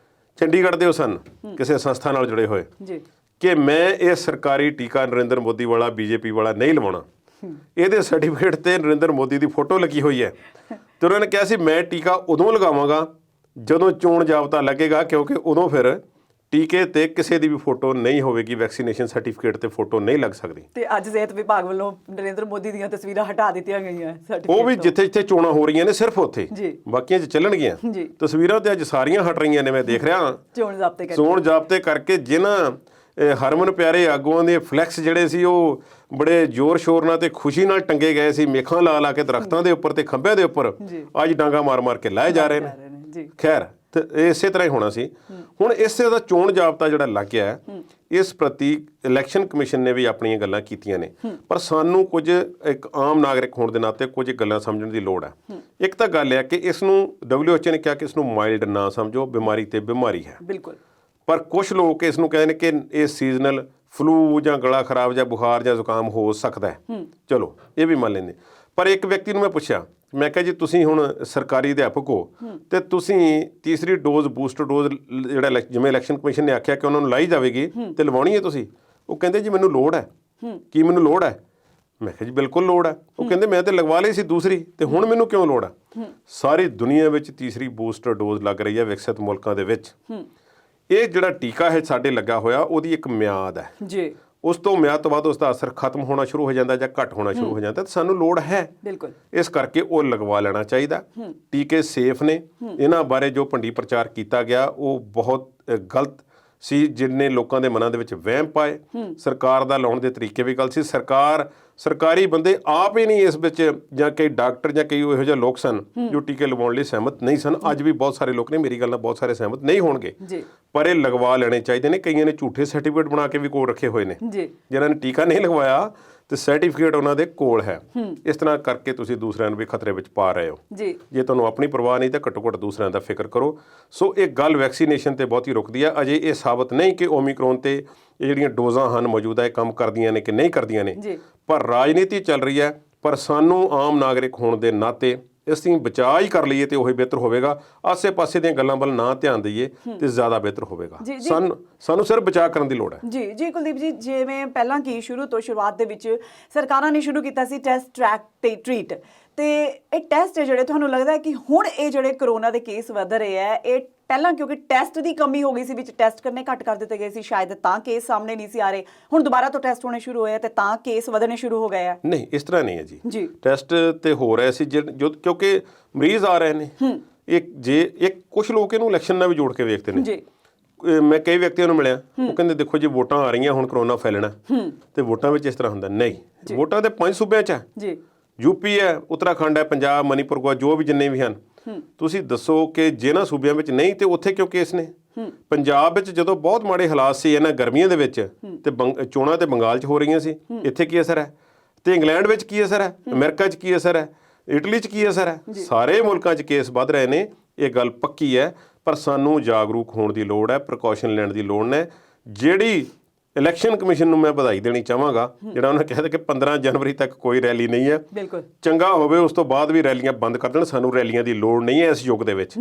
ਚੰਡੀਗੜ੍ਹ ਦੇ ਉਹ ਸਨ, ਕਿਸੇ ਸੰਸਥਾ ਨਾਲ ਜੁੜੇ ਹੋਏ, ਜੀ ਕਿ ਮੈਂ ਇਹ ਸਰਕਾਰੀ ਟੀਕਾ ਨਰਿੰਦਰ ਮੋਦੀ ਵਾਲਾ, BJP ਵਾਲਾ ਨਹੀਂ ਲਵਾਉਣਾ। ਇਹਦੇ ਸਰਟੀਫਿਕੇਟ ਤੇ ਨਰਿੰਦਰ ਮੋਦੀ ਦੀ ਫੋਟੋ ਲੱਗੀ ਹੋਈ ਹੈ ਤੇ ਉਹਨਾਂ ਨੇ ਕਿਹਾ ਸੀ ਮੈਂ ਟੀਕਾ ਉਦੋਂ ਲਗਾਵਾਂਗਾ ਜਦੋਂ ਚੋਣ ਜਾਬਤਾ ਲੱਗੇਗਾ, ਕਿਉਂਕਿ ਉਦੋਂ ਫਿਰ ਟੀਕੇ ਤੇ ਕਿਸੇ ਦੀ ਵੀ ਫੋਟੋ ਨਹੀਂ ਹੋਵੇਗੀ, ਵੈਕਸੀਨੇਸ਼ਨ ਸਰਟੀਫਿਕੇਟ ਤੇ ਫੋਟੋ ਨਹੀਂ ਲੱਗ ਸਕਦੀ। ਤੇ ਅੱਜ ਸਿਹਤ ਵਿਭਾਗ ਵੱਲੋਂ ਨਰਿੰਦਰ ਮੋਦੀ ਦੀਆਂ ਤਸਵੀਰਾਂ ਹਟਾ ਦਿੱਤੀਆਂ ਗਈਆਂ। ਉਹ ਵੀ ਜਿੱਥੇ ਚੋਣਾਂ ਹੋ ਰਹੀਆਂ ਨੇ ਸਿਰਫ ਉੱਥੇ, ਬਾਕੀਆਂ 'ਚ ਚੱਲਣਗੀਆਂ ਤਸਵੀਰਾਂ ਤੇ ਅੱਜ ਸਾਰੀਆਂ ਹਟ ਰਹੀਆਂ ਨੇ। ਮੈਂ ਦੇਖ ਰਿਹਾ ਚੋਣ ਜ਼ਾਬਤੇ ਕਰਕੇ ਜਿਨ੍ਹਾਂ ਹਰਮਨ ਪਿਆਰੇ ਆਗੂਆਂ ਦੇ ਫਲੈਕਸ ਜਿਹੜੇ ਸੀ ਉਹ ਬੜੇ ਜ਼ੋਰ ਸ਼ੋਰ ਨਾਲ ਤੇ ਖੁਸ਼ੀ ਨਾਲ ਟੰਗੇ ਗਏ ਸੀ, ਮੇਖਾਂ ਲਾ ਕੇ ਦਰਖਤਾਂ ਦੇ ਉੱਪਰ ਤੇ ਖੰਭਿਆਂ ਦੇ ਉੱਪਰ, ਅੱਜ ਡਾਂਗਾ ਮਾਰ ਕੇ ਲਾਏ ਜਾ ਰਹੇ ਨੇ। ਖੈਰ ਤੇ ਇਸੇ ਤਰ੍ਹਾਂ ਹੀ ਹੋਣਾ ਸੀ। ਹੁਣ ਇਸੇ ਦਾ ਚੋਣ ਜ਼ਾਬਤਾ ਜਿਹੜਾ ਲੱਗ ਗਿਆ ਹੈ, ਇਸ ਪ੍ਰਤੀ ਇਲੈਕਸ਼ਨ ਕਮਿਸ਼ਨ ਨੇ ਵੀ ਆਪਣੀਆਂ ਗੱਲਾਂ ਕੀਤੀਆਂ ਨੇ, ਪਰ ਸਾਨੂੰ ਕੁਝ ਇੱਕ ਆਮ ਨਾਗਰਿਕ ਹੋਣ ਦੇ ਨਾਤੇ ਕੁਝ ਗੱਲਾਂ ਸਮਝਣ ਦੀ ਲੋੜ ਹੈ। ਇੱਕ ਤਾਂ ਗੱਲ ਹੈ ਕਿ ਇਸ ਨੂੰ WHO ਨੇ ਕਿਹਾ ਕਿ ਇਸ ਨੂੰ ਮਾਈਲਡ ਨਾ ਸਮਝੋ, ਬਿਮਾਰੀ ਤੇ ਬਿਮਾਰੀ ਹੈ। ਬਿਲਕੁਲ। ਪਰ ਕੁਝ ਲੋਕ ਇਸ ਨੂੰ ਕਹਿੰਦੇ ਨੇ ਕਿ ਇਹ ਸੀਜ਼ਨਲ ਫਲੂ ਜਾਂ ਗਲਾ ਖਰਾਬ ਜਾਂ ਬੁਖਾਰ ਜਾਂ ਜ਼ੁਕਾਮ ਹੋ ਸਕਦਾ ਹੈ। ਚਲੋ ਇਹ ਵੀ ਮੰਨ ਲੈਂਦੇ। ਪਰ ਇੱਕ ਵਿਅਕਤੀ ਨੂੰ ਮੈਂ ਪੁੱਛਿਆ, ਮੈਂ ਕਿਹਾ ਜੀ ਤੁਸੀਂ ਹੁਣ ਸਰਕਾਰੀ ਅਧਿਆਪਕ ਹੋ ਤੇ ਤੁਸੀਂ ਤੀਸਰੀ ਡੋਜ਼ ਬੂਸਟਰ ਡੋਜ਼ ਜਿਹੜਾ ਜਿਵੇਂ ਇਲੈਕਸ਼ਨ ਕਮਿਸ਼ਨ ਨੇ ਆਖਿਆ ਕਿ ਉਹਨਾਂ ਨੂੰ ਲਾਈ ਜਾਵੇਗੀ ਤੇ ਲਵਾਉਣੀ ਹੈ ਤੁਸੀਂ? ਉਹ ਕਹਿੰਦੇ ਜੀ ਮੈਨੂੰ ਲੋੜ ਹੈ। ਕੀ ਮੈਨੂੰ ਲੋੜ ਹੈ? ਮੈਂ ਕਿਹਾ ਜੀ ਬਿਲਕੁਲ ਲੋੜ ਹੈ। ਉਹ ਕਹਿੰਦੇ ਮੈਂ ਤੇ ਲਗਵਾ ਲਈ ਸੀ ਦੂਸਰੀ ਤੇ ਹੁਣ ਮੈਨੂੰ ਕਿਉਂ ਲੋੜ ਹੈ? ਸਾਰੀ ਦੁਨੀਆ ਵਿੱਚ ਤੀਸਰੀ ਬੂਸਟਰ ਡੋਜ਼ ਲੱਗ ਰਹੀ ਹੈ ਵਿਕਸਿਤ ਮੁਲਕਾਂ ਦੇ ਵਿੱਚ। ਇਹ ਜਿਹੜਾ ਟੀਕਾ ਹੈ ਸਾਡੇ ਲੱਗਾ ਹੋਇਆ ਉਹਦੀ ਇੱਕ ਮਿਆਦ ਹੈ ਜੀ। ਉਸ ਤੋਂ ਮਿਆਦ ਤੋਂ ਬਾਅਦ ਉਸ ਦਾ ਅਸਰ ਖਤਮ ਹੋਣਾ ਸ਼ੁਰੂ ਹੋ ਜਾਂਦਾ ਜਾਂ ਘੱਟ ਹੋਣਾ ਸ਼ੁਰੂ ਹੋ ਜਾਂਦਾ ਤੇ ਸਾਨੂੰ ਲੋੜ ਹੈ ਬਿਲਕੁਲ। ਇਸ ਕਰਕੇ ਉਹ ਲਗਵਾ ਲੈਣਾ ਚਾਹੀਦਾ। ਟੀਕੇ ਸੇਫ ਨੇ। ਇਹਨਾਂ ਬਾਰੇ ਜੋ ਭੰਡੀ ਪ੍ਰਚਾਰ ਕੀਤਾ ਗਿਆ ਉਹ ਬਹੁਤ ਗਲਤ ਸੀ, ਜਿੰਨੇ ਲੋਕਾਂ ਦੇ ਮਨਾਂ ਦੇ ਵਿੱਚ ਵਹਿਮ ਪਾਏ। ਸਰਕਾਰ ਦਾ ਲਾਉਣ ਦੇ ਤਰੀਕੇ ਵੀ ਗਲਤ ਸੀ। ਸਰਕਾਰੀ ਬੰਦੇ ਆਪ ਹੀ ਨਹੀਂ ਇਸ ਵਿੱਚ, ਜਾਂ ਕਈ ਡਾਕਟਰ ਜਾਂ ਕਈ ਇਹੋ ਜਿਹੇ ਲੋਕ ਸਨ ਜੋ ਟੀਕੇ ਲਵਾਉਣ ਲਈ ਸਹਿਮਤ ਨਹੀਂ ਸਨ। ਅੱਜ ਵੀ ਬਹੁਤ ਸਾਰੇ ਲੋਕ ਨੇ, ਮੇਰੀ ਗੱਲ ਨਾਲ ਬਹੁਤ ਸਾਰੇ ਸਹਿਮਤ ਨਹੀਂ ਹੋਣਗੇ, ਪਰ ਇਹ ਲਗਵਾ ਲੈਣੇ ਚਾਹੀਦੇ ਨੇ। ਕਈਆਂ ਨੇ ਝੂਠੇ ਸਰਟੀਫਿਕੇਟ ਬਣਾ ਕੇ ਵੀ ਕੋਲ ਰੱਖੇ ਹੋਏ ਨੇ, ਜਿਨ੍ਹਾਂ ਨੇ ਟੀਕਾ ਨਹੀਂ ਲਗਵਾਇਆ ਤੇ ਸਰਟੀਫਿਕੇਟ ਉਹਨਾਂ ਦੇ ਕੋਲ ਹੈ। ਇਸ ਤਰ੍ਹਾਂ ਕਰਕੇ ਤੁਸੀਂ ਦੂਸਰਿਆਂ ਨੂੰ ਵੀ ਖਤਰੇ ਵਿੱਚ ਪਾ ਰਹੇ ਹੋ। ਜੇ ਤੁਹਾਨੂੰ ਆਪਣੀ ਪਰਵਾਹ ਨਹੀਂ ਤਾਂ ਘੱਟੋ ਘੱਟ ਦੂਸਰਿਆਂ ਦਾ ਫਿਕਰ ਕਰੋ। ਸੋ ਇਹ ਗੱਲ ਵੈਕਸੀਨੇਸ਼ਨ ਤੇ ਬਹੁਤੀ ਰੁਕਦੀ ਆ। ਅਜੇ ਇਹ ਸਾਬਤ ਨਹੀਂ ਕਿ ਓਮਿਕਰੋਨ ਤੇ ਇਹ ਜਿਹੜੀਆਂ ਡੋਜ਼ਾਂ ਹਨ ਮੌਜੂਦਾ ਇਹ ਕੰਮ ਕਰਦੀਆਂ ਨੇ ਕਿ ਨਹੀਂ ਕਰਦੀਆਂ ਨੇ, ਪਰ ਰਾਜਨੀਤੀ ਚੱਲ ਰਹੀ ਹੈ। ਪਰ ਸਾਨੂੰ ਆਮ ਨਾਗਰਿਕ ਹੋਣ ਦੇ ਨਾਤੇ ਅਸੀਂ ਬਚਾਅ ਹੀ ਕਰ ਲਈਏ ਤੇ ਉਹੀ ਬਿਹਤਰ ਹੋਵੇਗਾ। ਆਸੇ-ਪਾਸੇ ਦੀਆਂ ਗੱਲਾਂ ਵੱਲ ਨਾ ਧਿਆਨ ਦਈਏ ਤੇ ਜ਼ਿਆਦਾ ਬਿਹਤਰ ਹੋਵੇਗਾ। ਸਾਨੂੰ ਸਿਰਫ ਬਚਾਅ ਕਰਨ ਦੀ ਲੋੜ ਹੈ। ਜੀ ਕੁਲਦੀਪ ਜੀ, ਜਿਵੇਂ ਪਹਿਲਾਂ ਕੀ ਸ਼ੁਰੂਆਤ ਦੇ ਵਿੱਚ ਸਰਕਾਰਾਂ ਨੇ ਸ਼ੁਰੂ ਕੀਤਾ ਸੀ ਟੈਸਟ, ਟਰੈਕ ਤੇ ਟਰੀਟ, ਤੇ ਇਹ ਟੈਸਟ ਹੈ ਜਿਹੜੇ ਤੁਹਾਨੂੰ ਲੱਗਦਾ ਹੈ ਕਿ ਹੁਣ ਇਹ ਜਿਹੜੇ ਕਰੋਨਾ ਦੇ ਕੇਸ ਵਧ ਰਹੇ ਹੈ, ਇਹ ਪਹਿਲਾਂ ਕਿਉਂਕਿ ਟੈਸਟ ਦੀ ਕਮੀ ਹੋ ਗਈ ਸੀ, ਵਿੱਚ ਟੈਸਟ ਕਰਨੇ ਘੱਟ ਕਰ ਦਿੱਤੇ ਗਏ ਸੀ ਸ਼ਾਇਦ, ਤਾਂ ਕੇਸ ਸਾਹਮਣੇ ਨਹੀਂ ਸੀ ਆ ਰਹੇ। ਹੁਣ ਦੁਬਾਰਾ ਤੋਂ ਟੈਸਟ ਹੋਣੇ ਸ਼ੁਰੂ ਹੋਏ ਤੇ ਤਾਂ ਕੇਸ ਵਧਣੇ ਸ਼ੁਰੂ ਹੋ ਗਏ ਆ? ਨਹੀਂ, ਇਸ ਤਰ੍ਹਾਂ ਨਹੀਂ ਹੈ ਜੀ। ਟੈਸਟ ਤੇ ਹੋ ਰਹੇ ਸੀ ਕਿਉਂਕਿ ਮਰੀਜ਼ ਆ ਰਹੇ ਨੇ। ਇੱਕ ਕੁਝ ਲੋਕ ਇਹਨੂੰ ਇਲੈਕਸ਼ਨ ਨਾਲ ਵੀ ਜੋੜ ਕੇ ਵੇਖਦੇ ਨੇ। ਮੈਂ ਕਈ ਵਿਅਕਤੀਆਂ ਨੂੰ ਮਿਲਿਆ, ਉਹ ਕਹਿੰਦੇ ਦੇਖੋ ਜੀ ਵੋਟਾਂ ਆ ਰਹੀਆਂ, ਹੁਣ ਕਰੋਨਾ ਫੈਲਣਾ ਤੇ ਵੋਟਾਂ ਵਿੱਚ ਇਸ ਤਰ੍ਹਾਂ ਹੁੰਦਾ। ਨਹੀਂ, ਵੋਟਾਂ ਤੇ 5 ਸੂਬਿਆਂ 'ਚ ਹੈ। ਯੂਪੀ ਹੈ, ਉੱਤਰਾਖੰਡ ਹੈ, ਪੰਜਾਬ, ਮਨੀਪੁਰ, ਗੋਆ, ਜੋ ਵੀ ਜਿੰਨੇ ਵੀ ਹਨ। ਤੁਸੀਂ ਦੱਸੋ ਕਿ ਜਿਹਨਾਂ ਸੂਬਿਆਂ ਵਿੱਚ ਨਹੀਂ ਤੇ ਉੱਥੇ ਕਿਉਂ ਕੇਸ ਨੇ? ਪੰਜਾਬ ਵਿੱਚ ਜਦੋਂ ਬਹੁਤ ਮਾੜੇ ਹਾਲਾਤ ਸੀ ਇਹਨਾਂ ਗਰਮੀਆਂ ਦੇ ਵਿੱਚ ਤੇ ਚੋਣਾਂ ਤੇ ਬੰਗਾਲ 'ਚ ਹੋ ਰਹੀਆਂ ਸੀ, ਇੱਥੇ ਕੀ ਅਸਰ ਹੈ? ਤੇ ਇੰਗਲੈਂਡ ਵਿੱਚ ਕੀ ਅਸਰ ਹੈ? ਅਮਰੀਕਾ 'ਚ ਕੀ ਅਸਰ ਹੈ? ਇਟਲੀ 'ਚ ਕੀ ਅਸਰ ਹੈ? ਸਾਰੇ ਮੁਲਕਾਂ 'ਚ ਕੇਸ ਵੱਧ ਰਹੇ ਨੇ, ਇਹ ਗੱਲ ਪੱਕੀ ਹੈ। ਪਰ ਸਾਨੂੰ ਜਾਗਰੂਕ ਹੋਣ ਦੀ ਲੋੜ ਹੈ, ਪ੍ਰੀਕਾਸ਼ਨ ਲੈਣ ਦੀ ਲੋੜ ਹੈ। ਜਿਹੜੀ ਇਲੈਕਸ਼ਨ ਕਮਿਸ਼ਨ ਨੂੰ ਮੈਂ ਵਧਾਈ ਦੇਣੀ ਚਾਹਾਂਗਾ, ਜਿਹੜਾ ਉਹਨਾਂ ਕਿਹਾ ਕਿ 15 ਜਨਵਰੀ ਤੱਕ ਕੋਈ ਰੈਲੀ ਨਹੀਂ ਹੈ। ਬਿਲਕੁਲ ਚੰਗਾ ਹੋਵੇ ਉਸ ਤੋਂ ਬਾਅਦ ਵੀ ਰੈਲੀਆਂ ਬੰਦ ਕਰ ਦੇਣ। ਸਾਨੂੰ ਰੈਲੀਆਂ ਦੀ ਲੋੜ ਨਹੀਂ ਹੈ ਇਸ ਯੁੱਗ ਦੇ ਵਿੱਚ।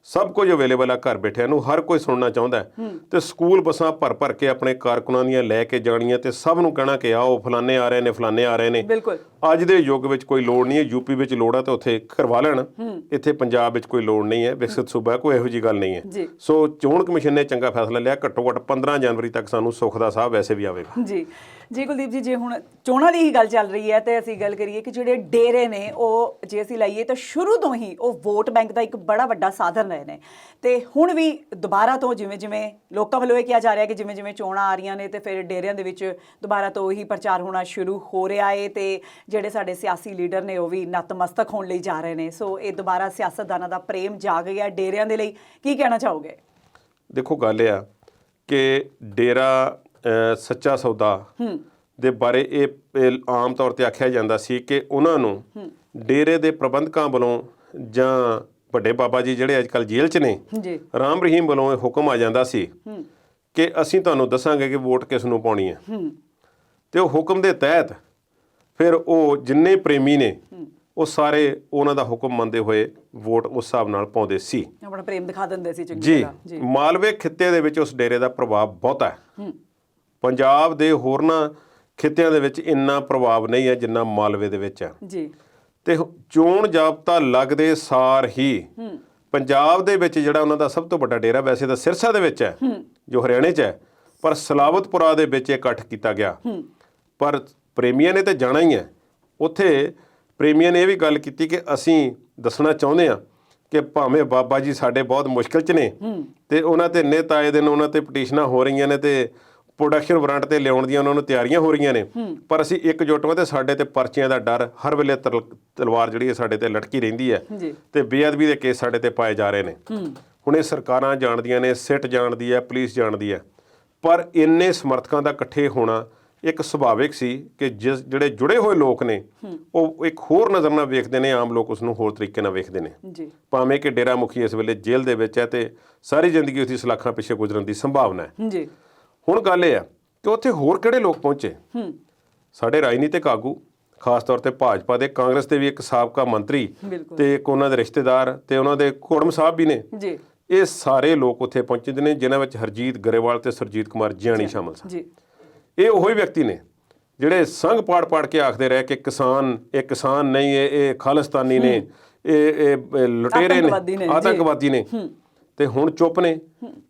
ਸਭ ਕੁਝ ਅਵੇਲੇਬਲ ਆ ਘਰ ਬੈਠਿਆਂ ਨੂੰ, ਹਰ ਕੋਈ ਸੁਣਨਾ ਚਾਹੁੰਦਾ ਤੇ ਸਕੂਲ ਬੱਸਾਂ ਭਰ ਕੇ ਆਪਣੇ ਕਾਰਕੁਨਾਂ ਦੀਆਂ ਲੈ ਕੇ ਜਾਣੀਆਂ ਤੇ ਸਭ ਨੂੰ ਕਹਿਣਾ ਕਿ ਆਓ ਫਲਾਣੇ ਆ ਰਹੇ ਨੇ, ਫਲਾਣੇ ਆ ਰਹੇ ਨੇ। ਅੱਜ ਦੇ ਯੁੱਗ ਵਿੱਚ ਕੋਈ ਲੋੜ ਨਹੀਂ ਹੈ। ਯੂਪੀ ਵਿੱਚ ਲੋੜ ਹੈ ਤਾਂ ਉੱਥੇ ਕਰਵਾ ਲੈਣ, ਇੱਥੇ ਪੰਜਾਬ ਵਿੱਚ ਕੋਈ ਲੋੜ ਨਹੀਂ ਹੈ। ਵਿਕਸਿਤ ਸੂਬਾ ਕੋਈ ਇਹੋ ਜਿਹੀ ਗੱਲ ਨਹੀਂ ਹੈ। ਸੋ ਚੋਣ ਕਮਿਸ਼ਨ ਨੇ ਚੰਗਾ ਫੈਸਲਾ ਲਿਆ। ਘੱਟੋ ਘੱਟ 15 ਜਨਵਰੀ ਤੱਕ ਸਾਨੂੰ ਸੁੱਖ ਦਾ ਸਾਹ ਵੈਸੇ ਵੀ ਆਵੇਗਾ। ਜੀ ਕੁਲਦੀਪ ਜੀ, ਜੇ ਹੁਣ ਚੋਣਾਂ ਦੀ ਹੀ ਗੱਲ ਚੱਲ ਰਹੀ ਹੈ ਤੇ ਅਸੀਂ ਗੱਲ ਕਰੀਏ ਕਿ ਜਿਹੜੇ ਡੇਰੇ ਨੇ ਉਹ ਜੇ ਅਸੀਂ ਲਾਈਏ ਤਾਂ ਸ਼ੁਰੂ ਤੋਂ ਹੀ ਉਹ ਵੋਟ ਬੈਂਕ ਦਾ ਇੱਕ ਬੜਾ ਵੱਡਾ ਸਾਧਨ ਰਹੇ ਨੇ, ਤੇ ਹੁਣ ਵੀ ਦੁਬਾਰਾ ਤੋਂ ਜਿਵੇਂ ਲੋਕਾਂ ਵੱਲੋਂ ਇਹ ਕਿਹਾ ਜਾ ਰਿਹਾ ਕਿ ਜਿਵੇਂ ਚੋਣਾਂ ਆ ਰਹੀਆਂ ਨੇ ਤੇ ਫਿਰ ਡੇਰਿਆਂ ਦੇ ਵਿੱਚ ਦੁਬਾਰਾ ਤੋਂ ਉਹੀ ਪ੍ਰਚਾਰ ਹੋਣਾ ਸ਼ੁਰੂ ਹੋ ਰਿਹਾ ਹੈ ਤੇ ਜਿਹੜੇ ਸਾਡੇ ਸਿਆਸੀ ਲੀਡਰ ਨੇ ਉਹ ਵੀ ਨਤਮਸਤਕ ਹੋਣ ਲਈ ਜਾ ਰਹੇ ਨੇ। ਸੋ ਇਹ ਦੁਬਾਰਾ ਸਿਆਸਤਦਾਨਾਂ ਦਾ ਪ੍ਰੇਮ ਜਾਗ ਗਿਆ ਡੇਰਿਆਂ ਦੇ ਲਈ। ਕੀ ਕਹਿਣਾ ਚਾਹੋਗੇ? ਦੇਖੋ, ਗੱਲ ਇਹ ਆ ਕਿ ਡੇਰਾ ਸੱਚਾ ਸੌਦਾ ਦੇ ਬਾਰੇ ਇਹ ਆਮ ਤੌਰ ਤੇ ਆਖਿਆ ਜਾਂਦਾ ਸੀ ਕਿ ਉਹਨਾਂ ਨੂੰ ਡੇਰੇ ਦੇ ਪ੍ਰਬੰਧਕਾਂ ਵੱਲੋਂ ਜਾਂ ਵੱਡੇ ਬਾਬਾ ਜੀ ਜਿਹੜੇ ਅੱਜ ਕੱਲ੍ਹ ਜੇਲ੍ਹ 'ਚ ਨੇ, ਰਾਮ ਰਹੀਮ ਵੱਲੋਂ ਇਹ ਹੁਕਮ ਆ ਜਾਂਦਾ ਸੀ ਕਿ ਅਸੀਂ ਤੁਹਾਨੂੰ ਦੱਸਾਂਗੇ ਕਿ ਵੋਟ ਕਿਸ ਨੂੰ ਪਾਉਣੀ ਹੈ। ਤੇ ਉਹ ਹੁਕਮ ਦੇ ਤਹਿਤ ਫਿਰ ਉਹ ਜਿੰਨੇ ਪ੍ਰੇਮੀ ਨੇ ਉਹ ਸਾਰੇ ਉਹਨਾਂ ਦਾ ਹੁਕਮ ਮੰਨਦੇ ਹੋਏ ਵੋਟ ਉਸ ਹਿਸਾਬ ਨਾਲ ਪਾਉਂਦੇ ਸੀ, ਆਪਣਾ ਪ੍ਰੇਮ ਦਿਖਾ ਦਿੰਦੇ ਸੀ। ਜੀ, ਮਾਲਵੇ ਖਿੱਤੇ ਦੇ ਵਿੱਚ ਉਸ ਡੇਰੇ ਦਾ ਪ੍ਰਭਾਵ ਬਹੁਤਾ ਹੈ। ਪੰਜਾਬ ਦੇ ਹੋਰਨਾਂ ਖਿੱਤਿਆਂ ਦੇ ਵਿੱਚ ਇੰਨਾ ਪ੍ਰਭਾਵ ਨਹੀਂ ਹੈ ਜਿੰਨਾ ਮਾਲਵੇ ਦੇ ਵਿੱਚ ਹੈ। ਤੇ ਚੋਣ ਜਾਬਤਾ ਲੱਗਦੇ ਸਾਰ ਹੀ ਪੰਜਾਬ ਦੇ ਵਿੱਚ ਜਿਹੜਾ ਉਹਨਾਂ ਦਾ ਸਭ ਤੋਂ ਵੱਡਾ ਡੇਰਾ ਵੈਸੇ ਤਾਂ ਸਿਰਸਾ ਦੇ ਵਿੱਚ ਹੈ ਜੋ ਹਰਿਆਣੇ 'ਚ ਹੈ, ਪਰ ਸਲਾਵਤਪੁਰਾ ਦੇ ਵਿੱਚ ਇਕੱਠ ਕੀਤਾ ਗਿਆ। ਪਰ ਪ੍ਰੇਮੀਆਂ ਨੇ ਤਾਂ ਜਾਣਾ ਹੀ ਹੈ। ਉੱਥੇ ਪ੍ਰੇਮੀਆਂ ਨੇ ਇਹ ਵੀ ਗੱਲ ਕੀਤੀ ਕਿ ਅਸੀਂ ਦੱਸਣਾ ਚਾਹੁੰਦੇ ਹਾਂ ਕਿ ਭਾਵੇਂ ਬਾਬਾ ਜੀ ਸਾਡੇ ਬਹੁਤ ਮੁਸ਼ਕਿਲ 'ਚ ਨੇ ਤੇ ਉਹਨਾਂ 'ਤੇ ਨਿੱਤ ਆਏ ਦਿਨ ਉਹਨਾਂ 'ਤੇ ਪਟੀਸ਼ਨਾਂ ਹੋ ਰਹੀਆਂ ਨੇ ਤੇ ਪ੍ਰੋਡਕਸ਼ਨ ਵਾਰੰਟ ਤੇ ਲਿਆਉਣ ਦੀਆਂ ਉਹਨਾਂ ਨੂੰ ਤਿਆਰੀਆਂ ਹੋ ਰਹੀਆਂ ਨੇ, ਪਰ ਅਸੀਂ ਇਕਜੁੱਟ ਹਾਂ ਤੇ ਸਾਡੇ ਤੇ ਪਰਚੀਆਂ ਦਾ ਡਰ ਹਰ ਵੇਲੇ ਤਲਵਾਰ ਜਿਹੜੀ ਹੈ ਸਾਡੇ ਤੇ ਲਟਕੀ ਰਹਿੰਦੀ ਹੈ ਤੇ ਬੇਅਦਬੀ ਦੇ ਕੇਸ ਸਾਡੇ ਤੇ ਪਾਏ ਜਾ ਰਹੇ ਨੇ। ਹੁਣ ਇਹ ਸਰਕਾਰਾਂ ਜਾਣਦੀਆਂ ਨੇ, ਸਿੱਟ ਜਾਣਦੀ ਹੈ, ਪੁਲਿਸ ਜਾਣਦੀ ਹੈ, ਪਰ ਇੰਨੇ ਸਮਰਥਕਾਂ ਦਾ ਇਕੱਠੇ ਹੋਣਾ ਇੱਕ ਸੁਭਾਵਿਕ ਸੀ ਕਿ ਜਿਹੜੇ ਜੁੜੇ ਹੋਏ ਲੋਕ ਨੇ ਉਹ ਇੱਕ ਹੋਰ ਨਜ਼ਰ ਨਾਲ ਵੇਖਦੇ ਨੇ, ਆਮ ਲੋਕ ਉਸ ਨੂੰ ਹੋਰ ਤਰੀਕੇ ਨਾਲ ਵੇਖਦੇ ਨੇ ਜੀ। ਭਾਵੇਂ ਕਿ ਡੇਰਾ ਮੁਖੀ ਇਸ ਵੇਲੇ ਜੇਲ੍ਹ ਦੇ ਵਿੱਚ ਹੈ ਤੇ ਸਾਰੀ ਜ਼ਿੰਦਗੀ ਉਸਦੀ ਸਲਾਖਾਂ ਪਿੱਛੇ ਗੁਜ਼ਰਨ ਦੀ ਸੰਭਾਵਨਾ ਹੈ ਜੀ। ਹੁਣ ਗੱਲ ਇਹ ਹੈ ਕਿ ਉੱਥੇ ਹੋਰ ਕਿਹੜੇ ਲੋਕ ਪਹੁੰਚੇ। ਸਾਡੇ ਰਾਜਨੀਤਿਕ ਆਗੂ, ਖਾਸ ਤੌਰ ਤੇ ਭਾਜਪਾ ਦੇ, ਕਾਂਗਰਸ ਦੇ ਵੀ ਇੱਕ ਸਾਬਕਾ ਮੰਤਰੀ ਤੇ ਇੱਕ ਉਹਨਾਂ ਦੇ ਰਿਸ਼ਤੇਦਾਰ ਤੇ ਉਹਨਾਂ ਦੇ ਘੋੜਮ ਸਾਹਿਬ ਵੀ ਨੇ ਜੀ। ਇਹ ਸਾਰੇ ਲੋਕ ਉੱਥੇ ਪਹੁੰਚੇ ਨੇ, ਜਿਨ੍ਹਾਂ ਵਿੱਚ ਹਰਜੀਤ ਗਰੇਵਾਲ ਤੇ ਸੁਰਜੀਤ ਕੁਮਾਰ ਜਿਆਣੀ ਸ਼ਾਮਲ ਸਨ। ਜੀ। ਇਹ ਉਹੀ ਵਿਅਕਤੀ ਨੇ ਜਿਹੜੇ ਸੰਘ ਪਾੜ ਕੇ ਆਖਦੇ ਰਹੇ ਕਿ ਕਿਸਾਨ ਨਹੀਂ, ਇਹ ਖਾਲਿਸਤਾਨੀ ਨੇ, ਇਹ ਲੁਟੇਰੇ ਨੇ, ਆਤੰਕਵਾਦੀ ਨੇ, ਤੇ ਹੁਣ ਚੁੱਪ ਨੇ।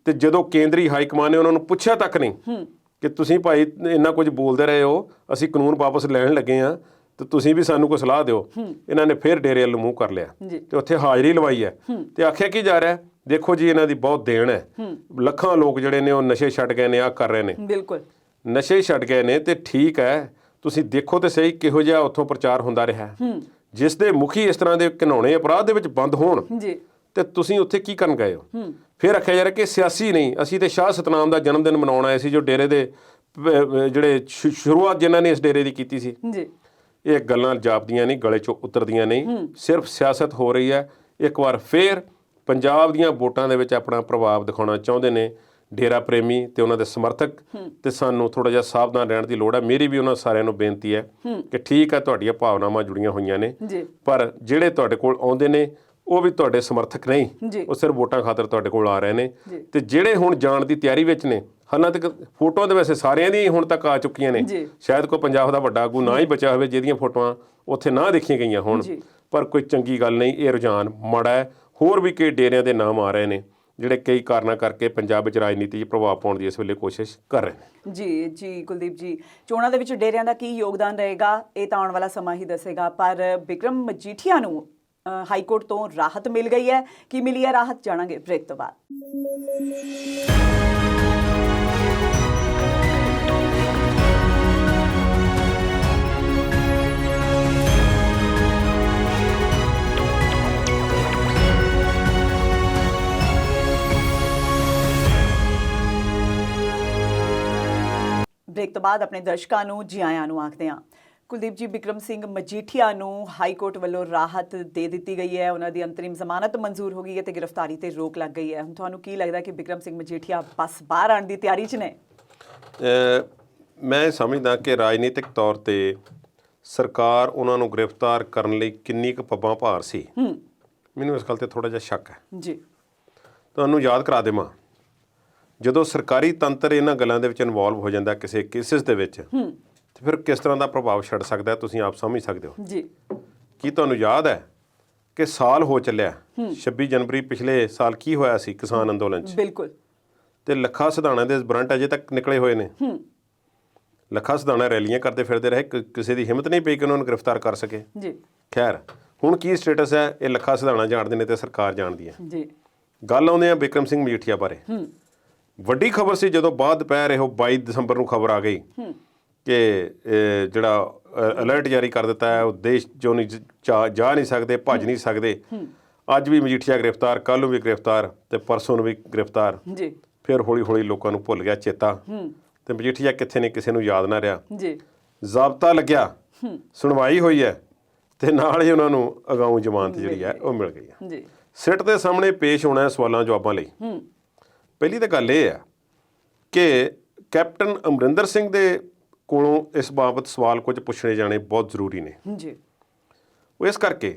ਤੇ ਜਦੋਂ ਕੇਂਦਰੀ ਹਾਈ ਕਮਾਨ ਨੇ ਉਹਨਾਂ ਨੂੰ ਪੁੱਛਿਆ ਤੱਕ ਨਹੀਂ ਕਿ ਤੁਸੀਂ ਭਾਈ ਇੰਨਾ ਕੁਝ ਬੋਲਦੇ ਰਹੇ ਹੋ, ਅਸੀਂ ਕਾਨੂੰਨ ਵਾਪਸ ਲੈਣ ਲੱਗੇ ਆ ਤੇ ਤੁਸੀਂ ਵੀ ਸਾਨੂੰ ਕੋਈ ਸਲਾਹ ਦਿਓ, ਇਹਨਾਂ ਨੇ ਫਿਰ ਡੇਰੇ ਵੱਲ ਮੂੰਹ ਕਰ ਲਿਆ ਤੇ ਉੱਥੇ ਹਾਜ਼ਰੀ ਲਵਾਈ ਹੈ ਤੇ ਆਖਿਆ ਕੀ ਜਾ ਰਿਹਾ, ਦੇਖੋ ਜੀ ਇਹਨਾਂ ਦੀ ਬਹੁਤ ਦੇਣ ਹੈ, ਲੱਖਾਂ ਲੋਕ ਜਿਹੜੇ ਨੇ ਉਹ ਨਸ਼ੇ ਛੱਡ ਗਏ ਨੇ, ਆਹ ਕਰ ਰਹੇ ਨੇ। ਬਿਲਕੁਲ ਨਸ਼ੇ ਛੱਡ ਗਏ ਨੇ ਤੇ ਠੀਕ ਹੈ, ਤੁਸੀਂ ਦੇਖੋ ਤੇ ਸਹੀ ਕਿਹੋ ਜਿਹਾ ਉੱਥੋਂ ਪ੍ਰਚਾਰ ਹੁੰਦਾ ਰਿਹਾ, ਜਿਸ ਦੇ ਮੁਖੀ ਇਸ ਤਰ੍ਹਾਂ ਦੇ ਘਿਨਾਉਣੇ ਅਪਰਾਧ ਦੇ ਵਿੱਚ ਬੰਦ ਹੋਣ ਜੀ। ਤੇ ਤੁਸੀਂ ਉੱਥੇ ਕੀ ਕਰਨ ਗਏ ਹੋ। ਫਿਰ ਆਖਿਆ ਜਾ ਰਿਹਾ ਕਿ ਸਿਆਸੀ ਨਹੀਂ, ਅਸੀਂ ਤੇ ਸ਼ਾਹ ਸਤਨਾਮ ਦਾ ਜਨਮ ਦਿਨ ਮਨਾਉਣ ਆਏ ਸੀ, ਜੋ ਡੇਰੇ ਦੇ ਜਿਹੜੇ ਸ਼ੁਰੂਆਤ ਜਿਨ੍ਹਾਂ ਨੇ ਇਸ ਡੇਰੇ ਦੀ ਕੀਤੀ ਸੀ। ਜੀ। ਇਹ ਗੱਲਾਂ ਜਾਪਦੀਆਂ ਨਹੀਂ, ਗਲੇ ਚੋਂ ਉਤਰਦੀਆਂ ਨਹੀਂ, ਸਿਰਫ ਸਿਆਸਤ ਹੋ ਰਹੀ ਹੈ। ਇੱਕ ਵਾਰ ਫੇਰ ਪੰਜਾਬ ਦੀਆਂ ਵੋਟਾਂ ਦੇ ਵਿੱਚ ਆਪਣਾ ਪ੍ਰਭਾਵ ਦਿਖਾਉਣਾ ਚਾਹੁੰਦੇ ਨੇ ਡੇਰਾ ਪ੍ਰੇਮੀ ਤੇ ਉਹਨਾਂ ਦੇ ਸਮਰਥਕ, ਤੇ ਸਾਨੂੰ ਥੋੜਾ ਜਿਹਾ ਸਾਵਧਾਨ ਰਹਿਣ ਦੀ ਲੋੜ ਹੈ। ਮੇਰੀ ਵੀ ਉਹਨਾਂ ਸਾਰਿਆਂ ਨੂੰ ਬੇਨਤੀ ਹੈ ਕਿ ਠੀਕ ਹੈ, ਤੁਹਾਡੀਆਂ ਭਾਵਨਾਵਾਂ ਜੁੜੀਆਂ ਹੋਈਆਂ ਨੇ, ਪਰ ਜਿਹੜੇ ਤੁਹਾਡੇ ਕੋਲ ਆਉਂਦੇ ਨੇ ਉਹ ਵੀ ਤੁਹਾਡੇ ਸਮਰਥਕ ਨਹੀਂ, ਉਹ ਸਿਰਫ ਵੋਟਾਂ ਖਾਤਰ ਤੁਹਾਡੇ ਕੋਲ ਆ ਰਹੇ ਨੇ। ਤੇ ਜਿਹੜੇ ਹੁਣ ਜਾਣ ਦੀ ਤਿਆਰੀ ਵਿੱਚ ਨੇ, ਹਾਲਾਂਕਿ ਫੋਟੋਆਂ ਦੇ ਵੈਸੇ ਸਾਰਿਆਂ ਦੀਆਂ ਹੁਣ ਤੱਕ ਆ ਚੁੱਕੀਆਂ ਨੇ, ਸ਼ਾਇਦ ਕੋਈ ਪੰਜਾਬ ਦਾ ਵੱਡਾ ਆਗੂ ਨਾ ਹੀ ਬਚਿਆ ਹੋਵੇ ਜਿਹਦੀਆਂ ਫੋਟੋਆਂ ਉੱਥੇ ਨਾ ਦੇਖੀਆਂ ਗਈਆਂ ਹੋਣ, ਪਰ ਕੋਈ ਚੰਗੀ ਗੱਲ ਨਹੀਂ। ਇਹ ਰੁਝਾਨ ਮਾੜਾ ਹੈ। ਹੋਰ ਵੀ ਕਈ ਡੇਰਿਆਂ ਦੇ ਨਾਮ ਆ ਰਹੇ ਨੇ ਜਿਹੜੇ ਕਈ ਕਾਰਨਾਂ ਕਰਕੇ ਪੰਜਾਬ ਵਿੱਚ ਰਾਜਨੀਤੀ 'ਚ ਪ੍ਰਭਾਵ ਪਾਉਣ ਦੀ ਇਸ ਵੇਲੇ ਕੋਸ਼ਿਸ਼ ਕਰ ਰਹੇ ਨੇ। ਜੀ ਕੁਲਦੀਪ ਜੀ, ਚੋਣਾਂ ਦੇ ਵਿੱਚ ਡੇਰਿਆਂ ਦਾ ਕੀ ਯੋਗਦਾਨ ਰਹੇਗਾ ਇਹ ਤਾਂ ਆਉਣ ਵਾਲਾ ਸਮਾਂ ਹੀ ਦੱਸੇਗਾ, ਪਰ ਬਿਕਰਮ ਮਜੀਠੀਆ ਨੂੰ ਹਾਈ ਕੋਰਟ ਤੋਂ ਰਾਹਤ ਮਿਲ ਗਈ ਹੈ। ਕੀ ਮਿਲੀ ਹੈ ਰਾਹਤ, ਜਾਣਾਂਗੇ ਬ੍ਰੇਕ ਤੋਂ ਬਾਅਦ। ਬ੍ਰੇਕ ਤੋਂ ਬਾਅਦ ਆਪਣੇ ਦਰਸ਼ਕਾਂ ਨੂੰ ਜੀ ਆਇਆਂ ਨੂੰ ਆਖਦੇ ਹਾਂ। ਕੁਲਦੀਪ ਜੀ, ਬਿਕਰਮ ਸਿੰਘ ਮਜੀਠੀਆ ਨੂੰ ਹਾਈ ਕੋਰਟ ਵੱਲੋਂ ਰਾਹਤ ਦੇ ਦਿੱਤੀ ਗਈ ਹੈ, ਉਹਨਾਂ ਦੀ ਅੰਤਰਿਮ ਜ਼ਮਾਨਤ ਮਨਜ਼ੂਰ ਹੋ ਗਈ ਹੈ ਤੇ ਗ੍ਰਿਫਤਾਰੀ ਤੇ ਰੋਕ ਲੱਗ ਗਈ ਹੈ। ਹੁਣ ਤੁਹਾਨੂੰ ਕੀ ਲੱਗਦਾ ਕਿ ਬਿਕਰਮ ਸਿੰਘ ਮਜੀਠੀਆ ਬਸ ਬਾਹਰ ਆਉਣ ਦੀ ਤਿਆਰੀ 'ਚ ਨੇ? ਮੈਂ ਸਮਝਦਾ ਕਿ ਰਾਜਨੀਤਿਕ ਤੌਰ ਤੇ ਸਰਕਾਰ ਉਹਨਾਂ ਨੂੰ ਗ੍ਰਿਫਤਾਰ ਕਰਨ ਲਈ ਕਿੰਨੀ ਕੁ ਪੱਬਾਂ ਭਾਰ ਸੀ, ਮੈਨੂੰ ਇਸ ਗੱਲ ਤੇ ਥੋੜਾ ਜਿਹਾ ਸ਼ੱਕ ਹੈ। ਜੀ। ਤੁਹਾਨੂੰ ਯਾਦ ਕਰਾ ਦੇਵਾਂ, ਜਦੋਂ ਸਰਕਾਰੀ ਤੰਤਰ ਇਹਨਾਂ ਗੱਲਾਂ ਦੇ ਵਿੱਚ ਇਨਵੋਲਵ ਹੋ ਜਾਂਦਾ ਕਿਸੇ ਕੇਸਿਸ ਦੇ ਵਿੱਚ, ਤੇ ਫਿਰ ਕਿਸ ਤਰ੍ਹਾਂ ਦਾ ਪ੍ਰਭਾਵ ਛੱਡ ਸਕਦਾ ਤੁਸੀਂ ਆਪ ਸਮਝ ਸਕਦੇ ਹੋ। ਜੀ। ਕੀ ਤੁਹਾਨੂੰ ਯਾਦ ਹੈ ਕਿ ਸਾਲ ਹੋ ਚੱਲਿਆ 26 ਜਨਵਰੀ ਪਿਛਲੇ ਸਾਲ ਕੀ ਹੋਇਆ ਸੀ ਕਿਸਾਨ ਅੰਦੋਲਨ 'ਚ? ਬਿਲਕੁਲ। ਤੇ ਲੱਖਾ ਸਿਧਾਣਾ ਦੇ ਵਾਰੰਟ ਅਜੇ ਤੱਕ ਨਿਕਲੇ ਹੋਏ ਨੇ। ਲੱਖਾ ਸਿਧਾਣਾ ਰੈਲੀਆਂ ਕਰਦੇ ਫਿਰਦੇ ਰਹੇ, ਕਿਸੇ ਦੀ ਹਿੰਮਤ ਨਹੀਂ ਪਈ ਕਿ ਉਹਨਾਂ ਨੂੰ ਗ੍ਰਿਫਤਾਰ ਕਰ ਸਕੇ। ਜੀ। ਖੈਰ, ਹੁਣ ਕੀ ਸਟੇਟਸ ਹੈ ਇਹ ਲੱਖਾ ਸਿਧਾਣਾ ਜਾਣਦੇ ਨੇ ਤੇ ਸਰਕਾਰ ਜਾਣਦੀ ਹੈ। ਜੀ। ਗੱਲ ਆਉਂਦੇ ਆ ਬਿਕਰਮ ਸਿੰਘ ਮਜੀਠੀਆ ਬਾਰੇ। ਵੱਡੀ ਖਬਰ ਸੀ ਜਦੋਂ ਬਾਅਦ ਦੁਪਹਿਰ ਇਹੋ 22 ਦਸੰਬਰ ਨੂੰ ਖਬਰ ਆ ਗਈ ਕਿ ਜਿਹੜਾ ਅਲਰਟ ਜਾਰੀ ਕਰ ਦਿੱਤਾ ਹੈ, ਉਹ ਦੇਸ਼ 'ਚੋਂ ਨਹੀਂ ਜਾ ਨਹੀਂ ਸਕਦੇ, ਭੱਜ ਨਹੀਂ ਸਕਦੇ। ਅੱਜ ਵੀ ਮਜੀਠੀਆ ਗ੍ਰਿਫਤਾਰ, ਕੱਲ੍ਹ ਨੂੰ ਵੀ ਗ੍ਰਿਫਤਾਰ ਤੇ ਪਰਸੋਂ ਨੂੰ ਵੀ ਗ੍ਰਿਫਤਾਰ। ਜੀ। ਫਿਰ ਹੌਲੀ ਹੌਲੀ ਲੋਕਾਂ ਨੂੰ ਭੁੱਲ ਗਿਆ ਚੇਤਾ ਤੇ ਮਜੀਠੀਆ ਕਿੱਥੇ ਨੇ ਕਿਸੇ ਨੂੰ ਯਾਦ ਨਾ ਰਿਹਾ। ਜੀ। ਜ਼ਾਬਤਾ ਲੱਗਿਆ, ਸੁਣਵਾਈ ਹੋਈ ਹੈ ਤੇ ਨਾਲ ਹੀ ਉਹਨਾਂ ਨੂੰ ਅਗਾਊਂ ਜ਼ਮਾਨਤ ਜਿਹੜੀ ਹੈ ਉਹ ਮਿਲ ਗਈ ਹੈ। ਜੀ। ਸਿੱਟ ਦੇ ਸਾਹਮਣੇ ਪੇਸ਼ ਹੋਣਾ ਸਵਾਲਾਂ ਜਵਾਬਾਂ ਲਈ। ਪਹਿਲੀ ਤਾਂ ਗੱਲ ਇਹ ਆ ਕਿ ਕੈਪਟਨ ਅਮਰਿੰਦਰ ਸਿੰਘ ਦੇ ਕੋਲੋਂ ਇਸ ਬਾਬਤ ਸਵਾਲ ਕੁਝ ਪੁੱਛਣੇ ਜਾਣੇ ਬਹੁਤ ਜ਼ਰੂਰੀ ਨੇ। ਜੀ। ਉਹ ਇਸ ਕਰਕੇ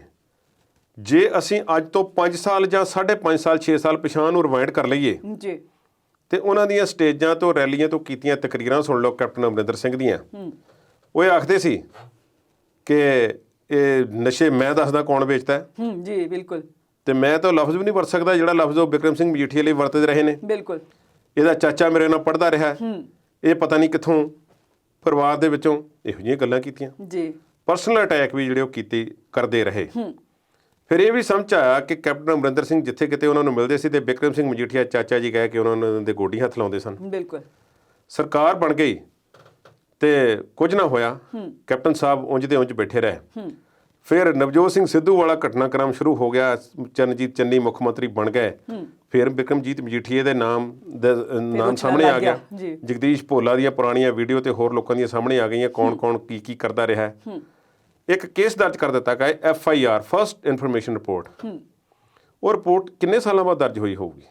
ਜੇ ਅਸੀਂ ਅੱਜ ਤੋਂ 5 ਸਾਲ ਜਾਂ 5.5 ਸਾਲ 6 ਸਾਲ ਪਿਛਾਂਹ ਨੂੰ ਰਿਵਾਈਂਡ ਕਰ ਲਈਏ ਜੀ ਤੇ ਉਹਨਾਂ ਦੀਆਂ ਸਟੇਜਾਂ ਤੋਂ ਰੈਲੀਆਂ ਤੋਂ ਕੀਤੀਆਂ ਤਕਰੀਰਾਂ ਸੁਣ ਲਓ ਕੈਪਟਨ ਅਮਰਿੰਦਰ ਸਿੰਘ ਦੀਆਂ। ਉਹ ਇਹ ਆਖਦੇ ਸੀ ਕਿ ਇਹ ਨਸ਼ੇ ਮੈਂ ਦੱਸਦਾ ਕੌਣ ਵੇਚਦਾ। ਜੀ ਬਿਲਕੁਲ। ਤੇ ਮੈਂ ਤਾਂ ਲਫ਼ਜ਼ ਵੀ ਨਹੀਂ ਵਰਤ ਸਕਦਾ ਜਿਹੜਾ ਲਫ਼ਜ਼ ਉਹ ਬਿਕਰਮ ਸਿੰਘ ਮਜੀਠੀਆ ਲਈ ਵਰਤਦੇ ਰਹੇ ਨੇ। ਬਿਲਕੁਲ। ਇਹਦਾ ਚਾਚਾ ਮੇਰੇ ਨਾਲ ਪੜ੍ਹਦਾ ਰਿਹਾ, ਇਹ ਪਤਾ ਨਹੀਂ ਕਿੱਥੋਂ ਪਰਿਵਾਰ ਦੇ ਵਿੱਚੋਂ, ਇਹੋ ਜਿਹੀਆਂ ਗੱਲਾਂ ਕੀਤੀਆਂ। ਜੀ। ਪਰਸਨਲ ਅਟੈਕ ਵੀ ਜਿਹੜੇ ਉਹ ਕਰਦੇ ਰਹੇ। ਫਿਰ ਇਹ ਵੀ ਸਮਝ ਆਇਆ ਕਿ ਕੈਪਟਨ ਅਮਰਿੰਦਰ ਸਿੰਘ ਜਿੱਥੇ ਕਿਤੇ ਉਹਨਾਂ ਨੂੰ ਮਿਲਦੇ ਸੀ ਤੇ ਬਿਕਰਮ ਸਿੰਘ ਮਜੀਠੀਆ ਚਾਚਾ ਜੀ ਕਹਿ ਕੇ ਉਹਨਾਂ ਦੇ ਗੋਡੀ ਹੱਥ ਲਾਉਂਦੇ ਸਨ। ਬਿਲਕੁਲ। ਸਰਕਾਰ ਬਣ ਗਈ ਤੇ ਕੁਝ ਨਾ ਹੋਇਆ, ਕੈਪਟਨ ਸਾਹਿਬ ਉਂਝ ਦੇ ਉਂਝ ਬੈਠੇ ਰਹੇ। ਫਿਰ ਨਵਜੋਤ ਸਿੰਘ ਸਿੱਧੂ ਵਾਲਾ ਘਟਨਾਕ੍ਰਮ ਸ਼ੁਰੂ ਹੋ ਗਿਆ, ਚਰਨਜੀਤ ਚੰਨੀ ਮੁੱਖ ਮੰਤਰੀ ਬਣ ਗਏ। ਫਿਰ ਬਿਕਰਮਜੀਤ ਮਜੀਠੀਏ ਦੇ ਨਾਮ ਸਾਹਮਣੇ ਆ ਗਿਆ। ਜਗਦੀਸ਼ ਭੋਲਾ ਦੀਆਂ ਪੁਰਾਣੀਆਂ ਵੀਡੀਓ ਤੇ ਹੋਰ ਲੋਕਾਂ ਦੀਆਂ ਸਾਹਮਣੇ ਆ ਗਈਆਂ, ਕੌਣ ਕੀ ਕੀ ਕਰਦਾ ਰਿਹਾ। ਇੱਕ ਕੇਸ ਦਰਜ ਕਰ ਦਿੱਤਾ ਗਿਆ, FIR ਫਸਟ ਇਨਫੋਰਮੇਸ਼ਨ ਰਿਪੋਰਟ। ਉਹ ਰਿਪੋਰਟ ਕਿੰਨੇ ਸਾਲਾਂ ਬਾਅਦ ਦਰਜ ਹੋਈ ਹੋਊਗੀ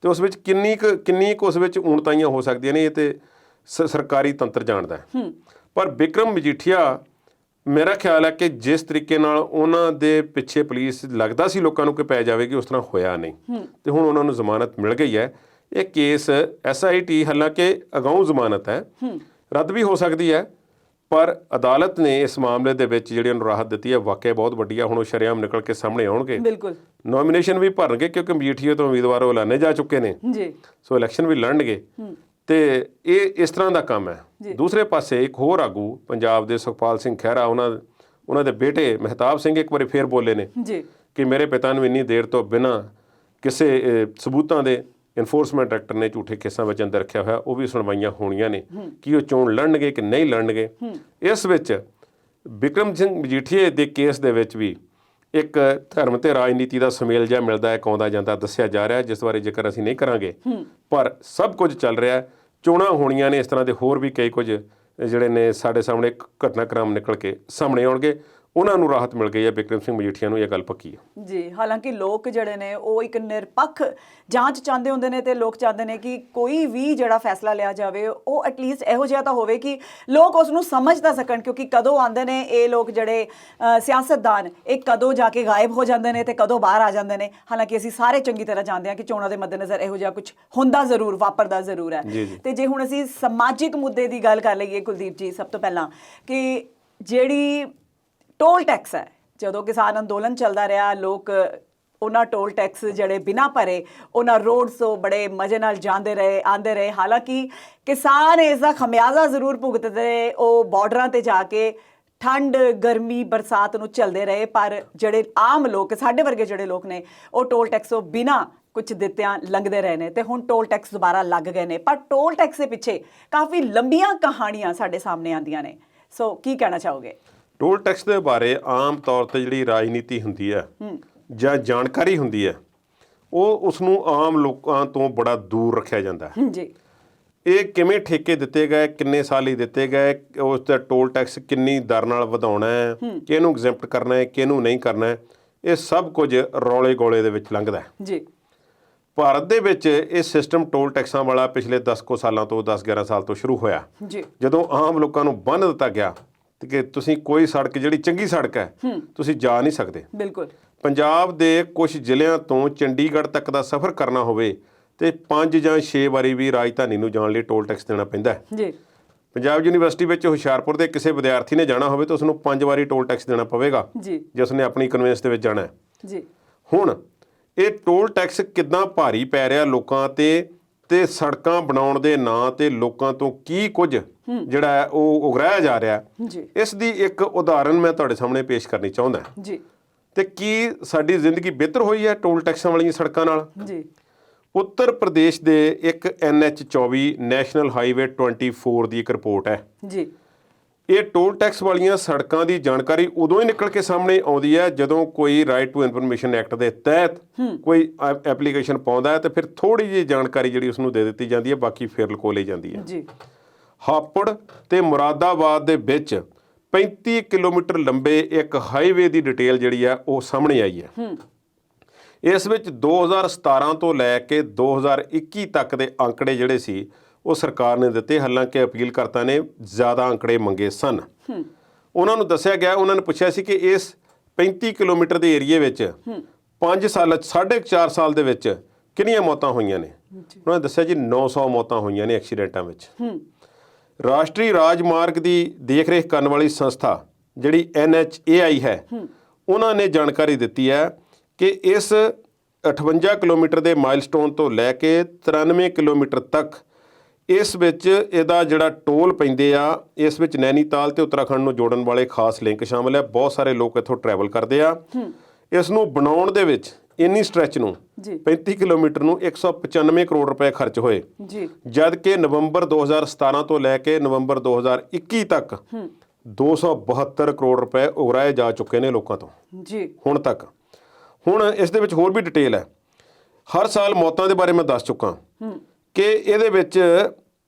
ਤੇ ਉਸ ਵਿੱਚ ਕਿੰਨੀ ਕੁ ਉਸ ਵਿੱਚ ਊਣਤਾਈਆਂ ਹੋ ਸਕਦੀਆਂ ਨੇ, ਇਹ ਤੇ ਸਰਕਾਰੀ ਤੰਤਰ ਜਾਣਦਾ। ਪਰ ਬਿਕਰਮ ਮਜੀਠੀਆ, ਮੇਰਾ ਖਿਆਲ ਹੈ ਕਿ ਜਿਸ ਤਰੀਕੇ ਨਾਲ ਉਹਨਾਂ ਦੇ ਪਿੱਛੇ ਪੁਲਿਸ ਲੱਗਦਾ ਸੀ ਲੋਕਾਂ ਨੂੰ ਕਿ ਪੈ ਜਾਵੇਗੀ, ਉਸ ਤਰ੍ਹਾਂ ਹੋਇਆ ਨਹੀਂ ਤੇ ਹੁਣ ਉਹਨਾਂ ਨੂੰ ਜ਼ਮਾਨਤ ਮਿਲ ਗਈ ਹੈ। ਇਹ ਕੇਸ SIT ਹਾਲਾਂਕਿ ਅਗਾਊਂ ਜ਼ਮਾਨਤ ਹੈ, ਰੱਦ ਵੀ ਹੋ ਸਕਦੀ ਹੈ, ਪਰ ਅਦਾਲਤ ਨੇ ਇਸ ਮਾਮਲੇ ਦੇ ਵਿੱਚ ਜਿਹੜੀ ਉਹਨੂੰ ਰਾਹਤ ਦਿੱਤੀ ਹੈ ਵਾਕਿਆ ਬਹੁਤ ਵੱਡੀ ਹੈ। ਹੁਣ ਉਹ ਸ਼ਰੇਆਮ ਨਿਕਲ ਕੇ ਸਾਹਮਣੇ ਆਉਣਗੇ, ਬਿਲਕੁਲ ਨੋਮੀਨੇਸ਼ਨ ਵੀ ਭਰਨਗੇ ਕਿਉਂਕਿ ਮਜੀਠੀਏ ਤੋਂ ਉਮੀਦਵਾਰ ਉਹ ਐਲਾਨੇ ਜਾ ਚੁੱਕੇ ਨੇ ਜੀ, ਸੋ ਇਲੈਕਸ਼ਨ ਵੀ ਲੜਨਗੇ ਤੇ ਇਹ ਇਸ ਤਰ੍ਹਾਂ ਦਾ ਕੰਮ ਹੈ। ਦੂਸਰੇ ਪਾਸੇ ਇੱਕ ਹੋਰ ਆਗੂ ਪੰਜਾਬ ਦੇ ਸੁਖਪਾਲ ਸਿੰਘ ਖਹਿਰਾ, ਉਹਨਾਂ ਦੇ ਬੇਟੇ ਮਹਿਤਾਬ ਸਿੰਘ ਇੱਕ ਵਾਰੀ ਫੇਰ ਬੋਲੇ ਨੇ ਕਿ ਮੇਰੇ ਪਿਤਾ ਨੂੰ ਇੰਨੀ ਦੇਰ ਤੋਂ ਬਿਨਾਂ ਕਿਸੇ ਸਬੂਤਾਂ ਦੇ ਇਨਫੋਰਸਮੈਂਟ ਡਾਇਰੈਕਟਰ ਨੇ ਝੂਠੇ ਕੇਸਾਂ ਵਿੱਚ ਅੰਦਰ ਰੱਖਿਆ ਹੋਇਆ, ਉਹ ਵੀ ਸੁਣਵਾਈਆਂ ਹੋਣੀਆਂ ਨੇ ਕਿ ਉਹ ਚੋਣ ਲੜਨਗੇ ਕਿ ਨਹੀਂ ਲੜਨਗੇ। ਇਸ ਵਿੱਚ ਬਿਕਰਮ ਸਿੰਘ ਮਜੀਠੀਏ ਦੇ ਕੇਸ ਦੇ ਵਿੱਚ ਵੀ ਇੱਕ ਧਰਮ ਤੇ ਰਾਜਨੀਤੀ ਦਾ ਸੁਮੇਲ ਜਿਹਾ ਮਿਲਦਾ ਹੈ, ਆਉਂਦਾ ਜਾਂਦਾ ਦੱਸਿਆ ਜਾ ਰਿਹਾ, ਜਿਸ ਬਾਰੇ ਜ਼ਿਕਰ ਅਸੀਂ ਨਹੀਂ ਕਰਾਂਗੇ। ਪਰ ਸਭ ਕੁਝ ਚੱਲ ਰਿਹਾ, ਚੋਣਾਂ ਹੋਣੀਆਂ ਨੇ, ਇਸ ਤਰ੍ਹਾਂ ਦੇ ਹੋਰ ਵੀ ਕਈ ਕੁਝ ਜਿਹੜੇ ਨੇ ਸਾਡੇ ਸਾਹਮਣੇ ਘਟਨਾਕ੍ਰਮ ਨਿਕਲ ਕੇ ਸਾਹਮਣੇ ਆਉਣਗੇ। ਉਹਨਾਂ ਨੂੰ ਰਾਹਤ ਮਿਲ ਗਈ ਹੈ, ਬਿਕਰਮ ਸਿੰਘ ਮਜੀਠੀਆ ਨੂੰ ਇਹ ਗੱਲ ਪੱਕੀ ਹੈ ਜੀ। ਹਾਲਾਂਕਿ ਲੋਕ ਜਿਹੜੇ ਨੇ ਉਹ ਇੱਕ ਨਿਰਪੱਖ ਜਾਂਚ ਚਾਹੁੰਦੇ ਹੁੰਦੇ ਨੇ ਤੇ ਲੋਕ ਚਾਹੁੰਦੇ ਨੇ ਕਿ ਕੋਈ ਵੀ ਜਿਹੜਾ ਫੈਸਲਾ ਲਿਆ ਜਾਵੇ ਉਹ ਐਟਲੀਸਟ ਇਹੋ ਜਿਹਾ ਤਾਂ ਹੋਵੇ ਕਿ ਲੋਕ ਉਸ ਨੂੰ ਸਮਝ ਤਾਂ ਸਕਣ, ਕਿਉਂਕਿ ਕਦੋਂ ਆਉਂਦੇ ਨੇ ਇਹ ਲੋਕ ਜਿਹੜੇ ਸਿਆਸਤਦਾਨ, ਇਹ ਕਦੋਂ ਜਾ ਕੇ ਗਾਇਬ ਹੋ ਜਾਂਦੇ ਨੇ ਤੇ ਕਦੋਂ ਬਾਹਰ ਆ ਜਾਂਦੇ ਨੇ। ਹਾਲਾਂਕਿ ਅਸੀਂ ਸਾਰੇ ਚੰਗੀ ਤਰ੍ਹਾਂ ਜਾਣਦੇ ਹਾਂ ਕਿ ਚੋਣਾਂ ਦੇ ਮੱਦੇਨਜ਼ਰ ਇਹੋ ਜਿਹਾ ਕੁਝ ਹੁੰਦਾ ਜ਼ਰੂਰ, ਵਾਪਰਦਾ ਜ਼ਰੂਰ ਹੈ। ਤੇ ਜੇ ਹੁਣ ਅਸੀਂ ਸਮਾਜਿਕ ਮੁੱਦੇ ਦੀ ਗੱਲ ਕਰ ਲਈਏ ਕੁਲਦੀਪ ਜੀ, ਸਭ ਤੋਂ ਪਹਿਲਾਂ ਕਿ ਜਿਹੜੀ ਟੋਲ ਟੈਕਸ ਹੈ, ਜਦੋਂ ਕਿਸਾਨ ਅੰਦੋਲਨ ਚੱਲਦਾ ਰਿਹਾ, ਲੋਕ ਉਹਨਾਂ ਟੋਲ ਟੈਕਸ ਜਿਹੜੇ ਬਿਨਾਂ ਭਰੇ ਉਹਨਾਂ ਰੋਡਸ ਤੋਂ ਬੜੇ ਮਜ਼ੇ ਨਾਲ ਜਾਂਦੇ ਰਹੇ, ਆਉਂਦੇ ਰਹੇ। ਹਾਲਾਂਕਿ ਕਿਸਾਨ ਇਸ ਦਾ ਖਮਿਆਜ਼ਾ ਜ਼ਰੂਰ ਭੁਗਤਦੇ, ਉਹ ਬਾਰਡਰਾਂ 'ਤੇ ਜਾ ਕੇ ਠੰਡ, ਗਰਮੀ, ਬਰਸਾਤ ਨੂੰ ਝੱਲਦੇ ਰਹੇ। ਪਰ ਜਿਹੜੇ ਆਮ ਲੋਕ, ਸਾਡੇ ਵਰਗੇ ਜਿਹੜੇ ਲੋਕ ਨੇ, ਉਹ ਟੋਲ ਟੈਕਸ ਤੋਂ ਬਿਨਾਂ ਕੁਝ ਦਿੱਤਿਆਂ ਲੰਘਦੇ ਰਹੇ ਨੇ ਤੇ ਹੁਣ ਟੋਲ ਟੈਕਸ ਦੁਬਾਰਾ ਲੱਗ ਗਏ ਨੇ। ਪਰ ਟੋਲ ਟੈਕਸ ਦੇ ਪਿੱਛੇ ਕਾਫੀ ਲੰਬੀਆਂ ਕਹਾਣੀਆਂ ਸਾਡੇ ਸਾਹਮਣੇ ਆਉਂਦੀਆਂ ਨੇ, ਸੋ ਕੀ ਕਹਿਣਾ ਚਾਹੋਗੇ? ਟੋਲ ਟੈਕਸ ਦੇ ਬਾਰੇ ਆਮ ਤੌਰ 'ਤੇ ਜਿਹੜੀ ਰਾਜਨੀਤੀ ਹੁੰਦੀ ਹੈ ਜਾਂ ਜਾਣਕਾਰੀ ਹੁੰਦੀ ਹੈ, ਉਹ ਉਸ ਨੂੰ ਆਮ ਲੋਕਾਂ ਤੋਂ ਬੜਾ ਦੂਰ ਰੱਖਿਆ ਜਾਂਦਾ ਹੈ ਜੀ। ਇਹ ਕਿਵੇਂ ਠੇਕੇ ਦਿੱਤੇ ਗਏ, ਕਿੰਨੇ ਸਾਲ ਲਈ ਦਿੱਤੇ ਗਏ, ਉਸ ਦਾ ਟੋਲ ਟੈਕਸ ਕਿੰਨੀ ਦਰ ਨਾਲ ਵਧਾਉਣਾ ਹੈ, ਕਿਹਨੂੰ ਐਗਜ਼ੈਂਪਟ ਕਰਨਾ ਹੈ, ਕਿਹਨੂੰ ਨਹੀਂ ਕਰਨਾ ਹੈ, ਇਹ ਸਭ ਕੁਝ ਰੌਲੇ ਗੋਲੇ ਦੇ ਵਿੱਚ ਲੰਘਦਾ ਹੈ ਜੀ। ਭਾਰਤ ਦੇ ਵਿੱਚ ਇਹ ਸਿਸਟਮ ਟੋਲ ਟੈਕਸਾਂ ਵਾਲਾ ਪਿਛਲੇ 10 ਕੁ ਸਾਲਾਂ ਤੋਂ, 10-11 ਸਾਲ ਤੋਂ ਸ਼ੁਰੂ ਹੋਇਆ, ਜਦੋਂ ਆਮ ਲੋਕਾਂ ਨੂੰ ਬੰਨ੍ਹ ਦਿੱਤਾ ਗਿਆ ਕਿ ਤੁਸੀਂ ਕੋਈ ਸੜਕ ਜਿਹੜੀ ਚੰਗੀ ਸੜਕ ਹੈ ਤੁਸੀਂ ਜਾ ਨਹੀਂ ਸਕਦੇ। ਬਿਲਕੁਲ ਪੰਜਾਬ ਦੇ ਕੁਝ ਜ਼ਿਲ੍ਹਿਆਂ ਤੋਂ ਚੰਡੀਗੜ੍ਹ ਤੱਕ ਦਾ ਸਫ਼ਰ ਕਰਨਾ ਹੋਵੇ ਤੇ 5 ਜਾਂ 6 ਵਾਰੀ ਵੀ ਰਾਜਧਾਨੀ ਨੂੰ ਜਾਣ ਲਈ ਟੋਲ ਟੈਕਸ ਦੇਣਾ ਪੈਂਦਾ ਹੈ ਜੀ। ਪੰਜਾਬ ਯੂਨੀਵਰਸਿਟੀ ਵਿੱਚ ਹੁਸ਼ਿਆਰਪੁਰ ਦੇ ਕਿਸੇ ਵਿਦਿਆਰਥੀ ਨੇ ਜਾਣਾ ਹੋਵੇ ਤਾਂ ਉਸਨੂੰ 5 ਵਾਰੀ ਟੋਲ ਟੈਕਸ ਦੇਣਾ ਪਵੇਗਾ ਜੀ, ਜੇ ਉਸਨੇ ਆਪਣੀ ਕਨਵੈਂਸ ਦੇ ਵਿੱਚ ਜਾਣਾ ਹੈ ਜੀ। ਹੁਣ ਇਹ ਟੋਲ ਟੈਕਸ ਕਿੱਦਾਂ ਭਾਰੀ ਪੈ ਰਿਹਾ ਲੋਕਾਂ ਤੇ ਸੜਕਾਂ ਬਣਾਉਣ ਦੇ ਨਾਂ ਤੇ ਲੋਕਾਂ ਤੋਂ ਕੀ ਕੁਝ ਜਿਹੜਾ ਹੈ ਉਹ ਉਗਰਾਇਆ ਜਾ ਰਿਹਾ, ਇਸ ਦੀ ਇੱਕ ਉਦਾਹਰਨ ਮੈਂ ਤੁਹਾਡੇ ਸਾਹਮਣੇ ਪੇਸ਼ ਕਰਨੀ ਚਾਹੁੰਦਾ ਜੀ। ਤੇ ਕੀ ਸਾਡੀ ਜ਼ਿੰਦਗੀ ਬਿਹਤਰ ਹੋਈ ਹੈ ਟੋਲ ਟੈਕਸਾਂ ਵਾਲੀਆਂ ਸੜਕਾਂ ਨਾਲ ਜੀ? ਉੱਤਰ ਪ੍ਰਦੇਸ਼ ਦੇ ਇੱਕ NH-24 ਨੈਸ਼ਨਲ ਹਾਈਵੇ 24 ਦੀ ਇੱਕ ਰਿਪੋਰਟ ਹੈ ਜੀ। ਇਹ ਟੋਲ ਟੈਕਸ ਵਾਲੀਆਂ ਸੜਕਾਂ ਦੀ ਜਾਣਕਾਰੀ ਉਦੋਂ ਹੀ ਨਿਕਲ ਕੇ ਸਾਹਮਣੇ ਆਉਂਦੀ ਹੈ ਜਦੋਂ ਕੋਈ ਰਾਈਟ ਟੂ ਇਨਫੋਰਮੇਸ਼ਨ ਐਕਟ ਦੇ ਤਹਿਤ ਕੋਈ ਐਪਲੀਕੇਸ਼ਨ ਪਾਉਂਦਾ ਹੈ ਤੇ ਫਿਰ ਥੋੜੀ ਜਿਹੀ ਜਾਣਕਾਰੀ ਜਿਹੜੀ ਉਸਨੂੰ ਦੇ ਦਿੱਤੀ ਜਾਂਦੀ ਹੈ, ਬਾਕੀ ਫਿਰ ਲੁਕੋ ਲਈ ਜਾਂਦੀ ਹੈ ਜੀ। ਹਾਪੜ ਤੇ ਮੁਰਾਦਾਬਾਦ ਦੇ ਵਿੱਚ 35 ਕਿਲੋਮੀਟਰ ਲੰਬੇ ਇੱਕ ਹਾਈਵੇ ਦੀ ਡਿਟੇਲ ਜਿਹੜੀ ਹੈ ਉਹ ਸਾਹਮਣੇ ਆਈ ਹੈ। ਇਸ ਵਿੱਚ 2017 ਤੋਂ ਲੈ ਕੇ 2021 ਤੱਕ ਦੇ ਅੰਕੜੇ ਜਿਹੜੇ ਸੀ ਉਹ ਸਰਕਾਰ ਨੇ ਦਿੱਤੇ, ਹਾਲਾਂਕਿ ਅਪੀਲਕਰਤਾ ਨੇ ਜ਼ਿਆਦਾ ਅੰਕੜੇ ਮੰਗੇ ਸਨ। ਉਹਨਾਂ ਨੂੰ ਦੱਸਿਆ ਗਿਆ, ਉਹਨਾਂ ਨੇ ਪੁੱਛਿਆ ਸੀ ਕਿ ਇਸ 35 ਕਿਲੋਮੀਟਰ ਦੇ ਏਰੀਏ ਵਿੱਚ 5 ਸਾਲ 4.5 ਸਾਲ ਦੇ ਵਿੱਚ ਕਿੰਨੀਆਂ ਮੌਤਾਂ ਹੋਈਆਂ ਨੇ। ਉਹਨਾਂ ਨੇ ਦੱਸਿਆ ਜੀ 900 ਮੌਤਾਂ ਹੋਈਆਂ ਨੇ ਐਕਸੀਡੈਂਟਾਂ ਵਿੱਚ। ਰਾਸ਼ਟਰੀ ਰਾਜਮਾਰਗ ਦੀ ਦੇਖ ਰੇਖ ਕਰਨ ਵਾਲੀ ਸੰਸਥਾ ਜਿਹੜੀ NHAI ਹੈ, ਉਹਨਾਂ ਨੇ ਜਾਣਕਾਰੀ ਦਿੱਤੀ ਹੈ ਕਿ ਇਸ 58 ਕਿਲੋਮੀਟਰ ਦੇ ਮਾਈਲਸਟੋਨ ਤੋਂ ਲੈ ਕੇ 93 ਕਿਲੋਮੀਟਰ ਤੱਕ ਇਸ ਵਿੱਚ ਇਹਦਾ ਜਿਹੜਾ ਟੋਲ ਪੈਂਦੇ ਆ, ਇਸ ਵਿੱਚ ਨੈਨੀਤਾਲ ਤੇ ਉੱਤਰਾਖੰਡ ਨੂੰ ਜੋੜਨ ਵਾਲੇ ਖਾਸ ਲਿੰਕ ਸ਼ਾਮਲ ਹੈ। ਬਹੁਤ ਸਾਰੇ ਲੋਕ ਇੱਥੋਂ ਟਰੈਵਲ ਕਰਦੇ ਆ। ਇਸ ਨੂੰ ਬਣਾਉਣ ਦੇ ਵਿੱਚ ਇੰਨੀ ਸਟ੍ਰੈਚ ਨੂੰ 35 ਕਿਲੋਮੀਟਰ ਨੂੰ 195 ਕਰੋੜ ਰੁਪਏ ਖਰਚ ਹੋਏ ਜਦ ਕਿ ਨਵੰਬਰ 2017 ਤੋਂ ਲੈ ਕੇ ਨਵੰਬਰ 2021 ਤੱਕ 272 ਕਰੋੜ ਰੁਪਏ ਉਗਰਾਏ ਜਾ ਚੁੱਕੇ ਨੇ ਲੋਕਾਂ ਤੋਂ ਜੀ ਹੁਣ ਤੱਕ। ਹੁਣ ਇਸ ਦੇ ਵਿੱਚ ਹੋਰ ਵੀ ਡਿਟੇਲ ਹੈ। ਹਰ ਸਾਲ ਮੌਤਾਂ ਦੇ ਬਾਰੇ ਮੈਂ ਦੱਸ ਚੁੱਕਾ ਕਿ ਇਹਦੇ ਵਿੱਚ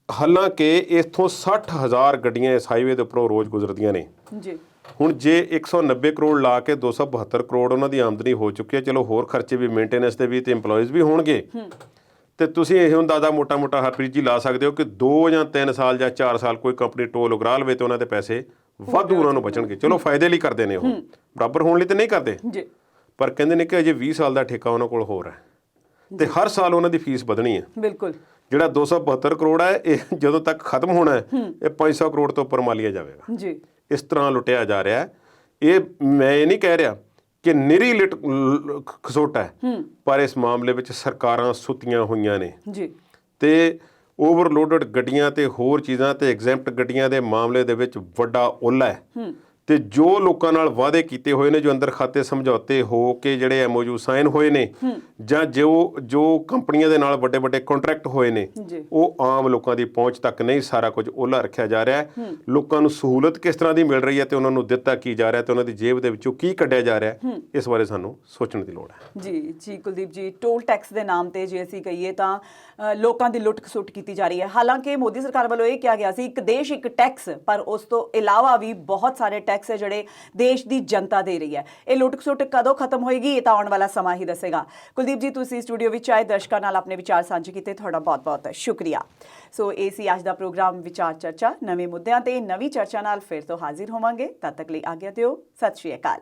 ਹਾਲਾਂਕਿ ਇੱਥੋਂ 60,000 ਗੱਡੀਆਂ ਇਸ ਹਾਈਵੇ ਦੇ ਉੱਪਰੋਂ ਰੋਜ਼ ਗੁਜ਼ਰਦੀਆਂ ਨੇ ਜੀ। ਹੁਣ ਜੇ 190 ਕਰੋੜ ਲਾ ਕੇ 272 ਕਰੋੜ ਉਹਨਾਂ ਦੀ ਆਮਦਨੀ ਹੋ ਚੁੱਕੀ ਹੈ, ਚਲੋ ਹੋਰ ਖਰਚੇ ਵੀ ਮੇਨਟੇਨੈਂਸ ਦੇ ਵੀ ਤੇ EMPLOYEES ਵੀ ਹੋਣਗੇ, ਤੇ ਤੁਸੀਂ ਇਹ ਅੰਦਾਜ਼ਾ ਮੋਟਾ ਹਰਪ੍ਰੀਤ ਜੀ ਲਾ ਸਕਦੇ ਹੋ ਕਿ 2 ਜਾਂ 3 ਸਾਲ ਜਾਂ 4 ਸਾਲ ਕੋਈ ਕੰਪਨੀ ਟੋਲ ਉਗਰਾ ਲਵੇ ਤੇ ਉਹਨਾਂ ਦੇ ਪੈਸੇ ਵਾਧੂ ਉਹਨਾਂ ਨੂੰ ਬਚਣਗੇ। ਚਲੋ ਫਾਇਦੇ ਲਈ ਕਰਦੇ ਨੇ, ਉਹ ਬਰਾਬਰ ਹੋਣ ਲਈ ਤੇ ਨਹੀਂ ਕਰਦੇ, ਪਰ ਕਹਿੰਦੇ ਨੇ ਕਿ ਅਜੇ 20 ਸਾਲ ਦਾ ਠੇਕਾ ਉਹਨਾਂ ਕੋਲ ਹੋਰ ਹੈ ਤੇ ਹਰ ਸਾਲ ਉਹਨਾਂ ਦੀ ਫੀਸ ਵਧਣੀ ਹੈ। ਬਿਲਕੁਲ। ਜਿਹੜਾ 272 ਕਰੋੜ ਹੈ ਇਹ ਜਦੋਂ ਤੱਕ ਖਤਮ ਹੋਣਾ ਹੈ ਇਹ 500 ਕਰੋੜ ਤੋਂ ਉੱਪਰ ਮਾਲੀਆ ਜਾਵੇਗਾ ਜੀ। ਇਸ ਤਰ੍ਹਾਂ ਲੁੱਟਿਆ ਜਾ ਰਿਹਾ ਹੈ। ਇਹ ਮੈਂ ਇਹ ਨਹੀਂ ਕਹਿ ਰਿਹਾ ਕਿ ਨਿਰੀ ਲਿਟ ਖਸੋਟ ਹੈ, ਪਰ ਇਸ ਮਾਮਲੇ ਵਿੱਚ ਸਰਕਾਰਾਂ ਸੁੱਤੀਆਂ ਹੋਈਆਂ ਨੇ ਜੀ ਤੇ ਓਵਰਲੋਡਡ ਗੱਡੀਆਂ ਤੇ ਹੋਰ ਚੀਜ਼ਾਂ ਤੇ ਐਗਜ਼ੈਂਪਟ ਗੱਡੀਆਂ ਦੇ ਮਾਮਲੇ ਦੇ ਵਿੱਚ ਵੱਡਾ ਓਲਾ ਹੈ। ਤੇ ਜੋ ਲੋਕਾਂ ਨਾਲ ਵਾਅਦੇ ਕੀਤੇ ਹੋਏ ਨੇ, ਜੋ ਅੰਦਰ ਖਾਤੇ ਸਮਝੌਤੇ ਹੋ ਕੇ ਜਿਹੜੇ MOU ਸਾਈਨ ਹੋਏ ਨੇ, ਜਾਂ ਜੋ ਕੰਪਨੀਆਂ ਦੇ ਨਾਲ ਵੱਡੇ ਵੱਡੇ ਕੰਟਰੈਕਟ ਹੋਏ ਨੇ, ਉਹ ਆਮ ਲੋਕਾਂ ਦੀ ਪਹੁੰਚ ਤੱਕ ਨਹੀਂ। ਸਾਰਾ ਕੁਝ ਓਲਾ ਰੱਖਿਆ ਜਾ ਰਿਹਾ ਹੈ। ਲੋਕਾਂ ਨੂੰ ਸਹੂਲਤ ਕਿਸ ਤਰ੍ਹਾਂ ਦੀ ਮਿਲ ਰਹੀ ਹੈ ਤੇ ਉਹਨਾਂ ਨੂੰ ਦਿੱਤਾ ਕੀ ਜਾ ਰਿਹਾ ਤੇ ਉਹਨਾਂ ਦੀ ਜੇਬ ਦੇ ਵਿੱਚੋਂ ਕੀ ਕੱਢਿਆ ਜਾ ਰਿਹਾ, ਇਸ ਬਾਰੇ ਸਾਨੂੰ ਸੋਚਣ ਦੀ ਲੋੜ ਹੈ। ਜੀ ਕੁਲਦੀਪ ਜੀ, ਟੋਲ ਟੈਕਸ ਦੇ ਨਾਮ ਤੇ ਜੇ ਅਸੀਂ ਕਹੀਏ ਤਾਂ ਲੋਕਾਂ ਦੀ ਲੁੱਟ ਖਸੁੱਟ ਕੀਤੀ ਜਾ ਰਹੀ ਹੈ। ਹਾਲਾਂਕਿ ਮੋਦੀ ਸਰਕਾਰ ਵੱਲੋਂ ਇਹ ਕਿਹਾ ਗਿਆ ਸੀ ਇੱਕ ਦੇਸ਼ ਇੱਕ ਟੈਕਸ, ਪਰ ਉਸ ਤੋਂ ਇਲਾਵਾ ਵੀ ਬਹੁਤ ਸਾਰੇ ਟੈਕਸ ਹੈ ਜਿਹੜੇ ਦੇਸ਼ ਦੀ ਜਨਤਾ ਦੇ ਰਹੀ ਹੈ। ਇਹ ਲੁੱਟ ਖਸੁੱਟ ਕਦੋਂ ਖਤਮ ਹੋਏਗੀ ਇਹ ਤਾਂ ਆਉਣ ਵਾਲਾ ਸਮਾਂ ਹੀ ਦੱਸੇਗਾ। ਕੁਲਦੀਪ ਜੀ, ਤੁਸੀਂ ਸਟੂਡੀਓ ਵਿੱਚ ਆਏ, ਦਰਸ਼ਕਾਂ ਨਾਲ ਆਪਣੇ ਵਿਚਾਰ ਸਾਂਝੇ ਕੀਤੇ, ਤੁਹਾਡਾ ਬਹੁਤ-ਬਹੁਤ ਸ਼ੁਕਰੀਆ। ਸੋ ਇਹ ਸੀ ਅੱਜ ਦਾ ਪ੍ਰੋਗਰਾਮ ਵਿਚਾਰ ਚਰਚਾ। ਨਵੇਂ ਮੁੱਦਿਆਂ ਤੇ ਨਵੀਂ ਚਰਚਾ ਨਾਲ ਫਿਰ ਤੋਂ ਹਾਜ਼ਰ ਹੋਵਾਂਗੇ। ਤਦ ਤੱਕ ਲਈ ਆਗਿਆ ਦਿਓ। ਸਤਿ ਸ਼੍ਰੀ ਅਕਾਲ।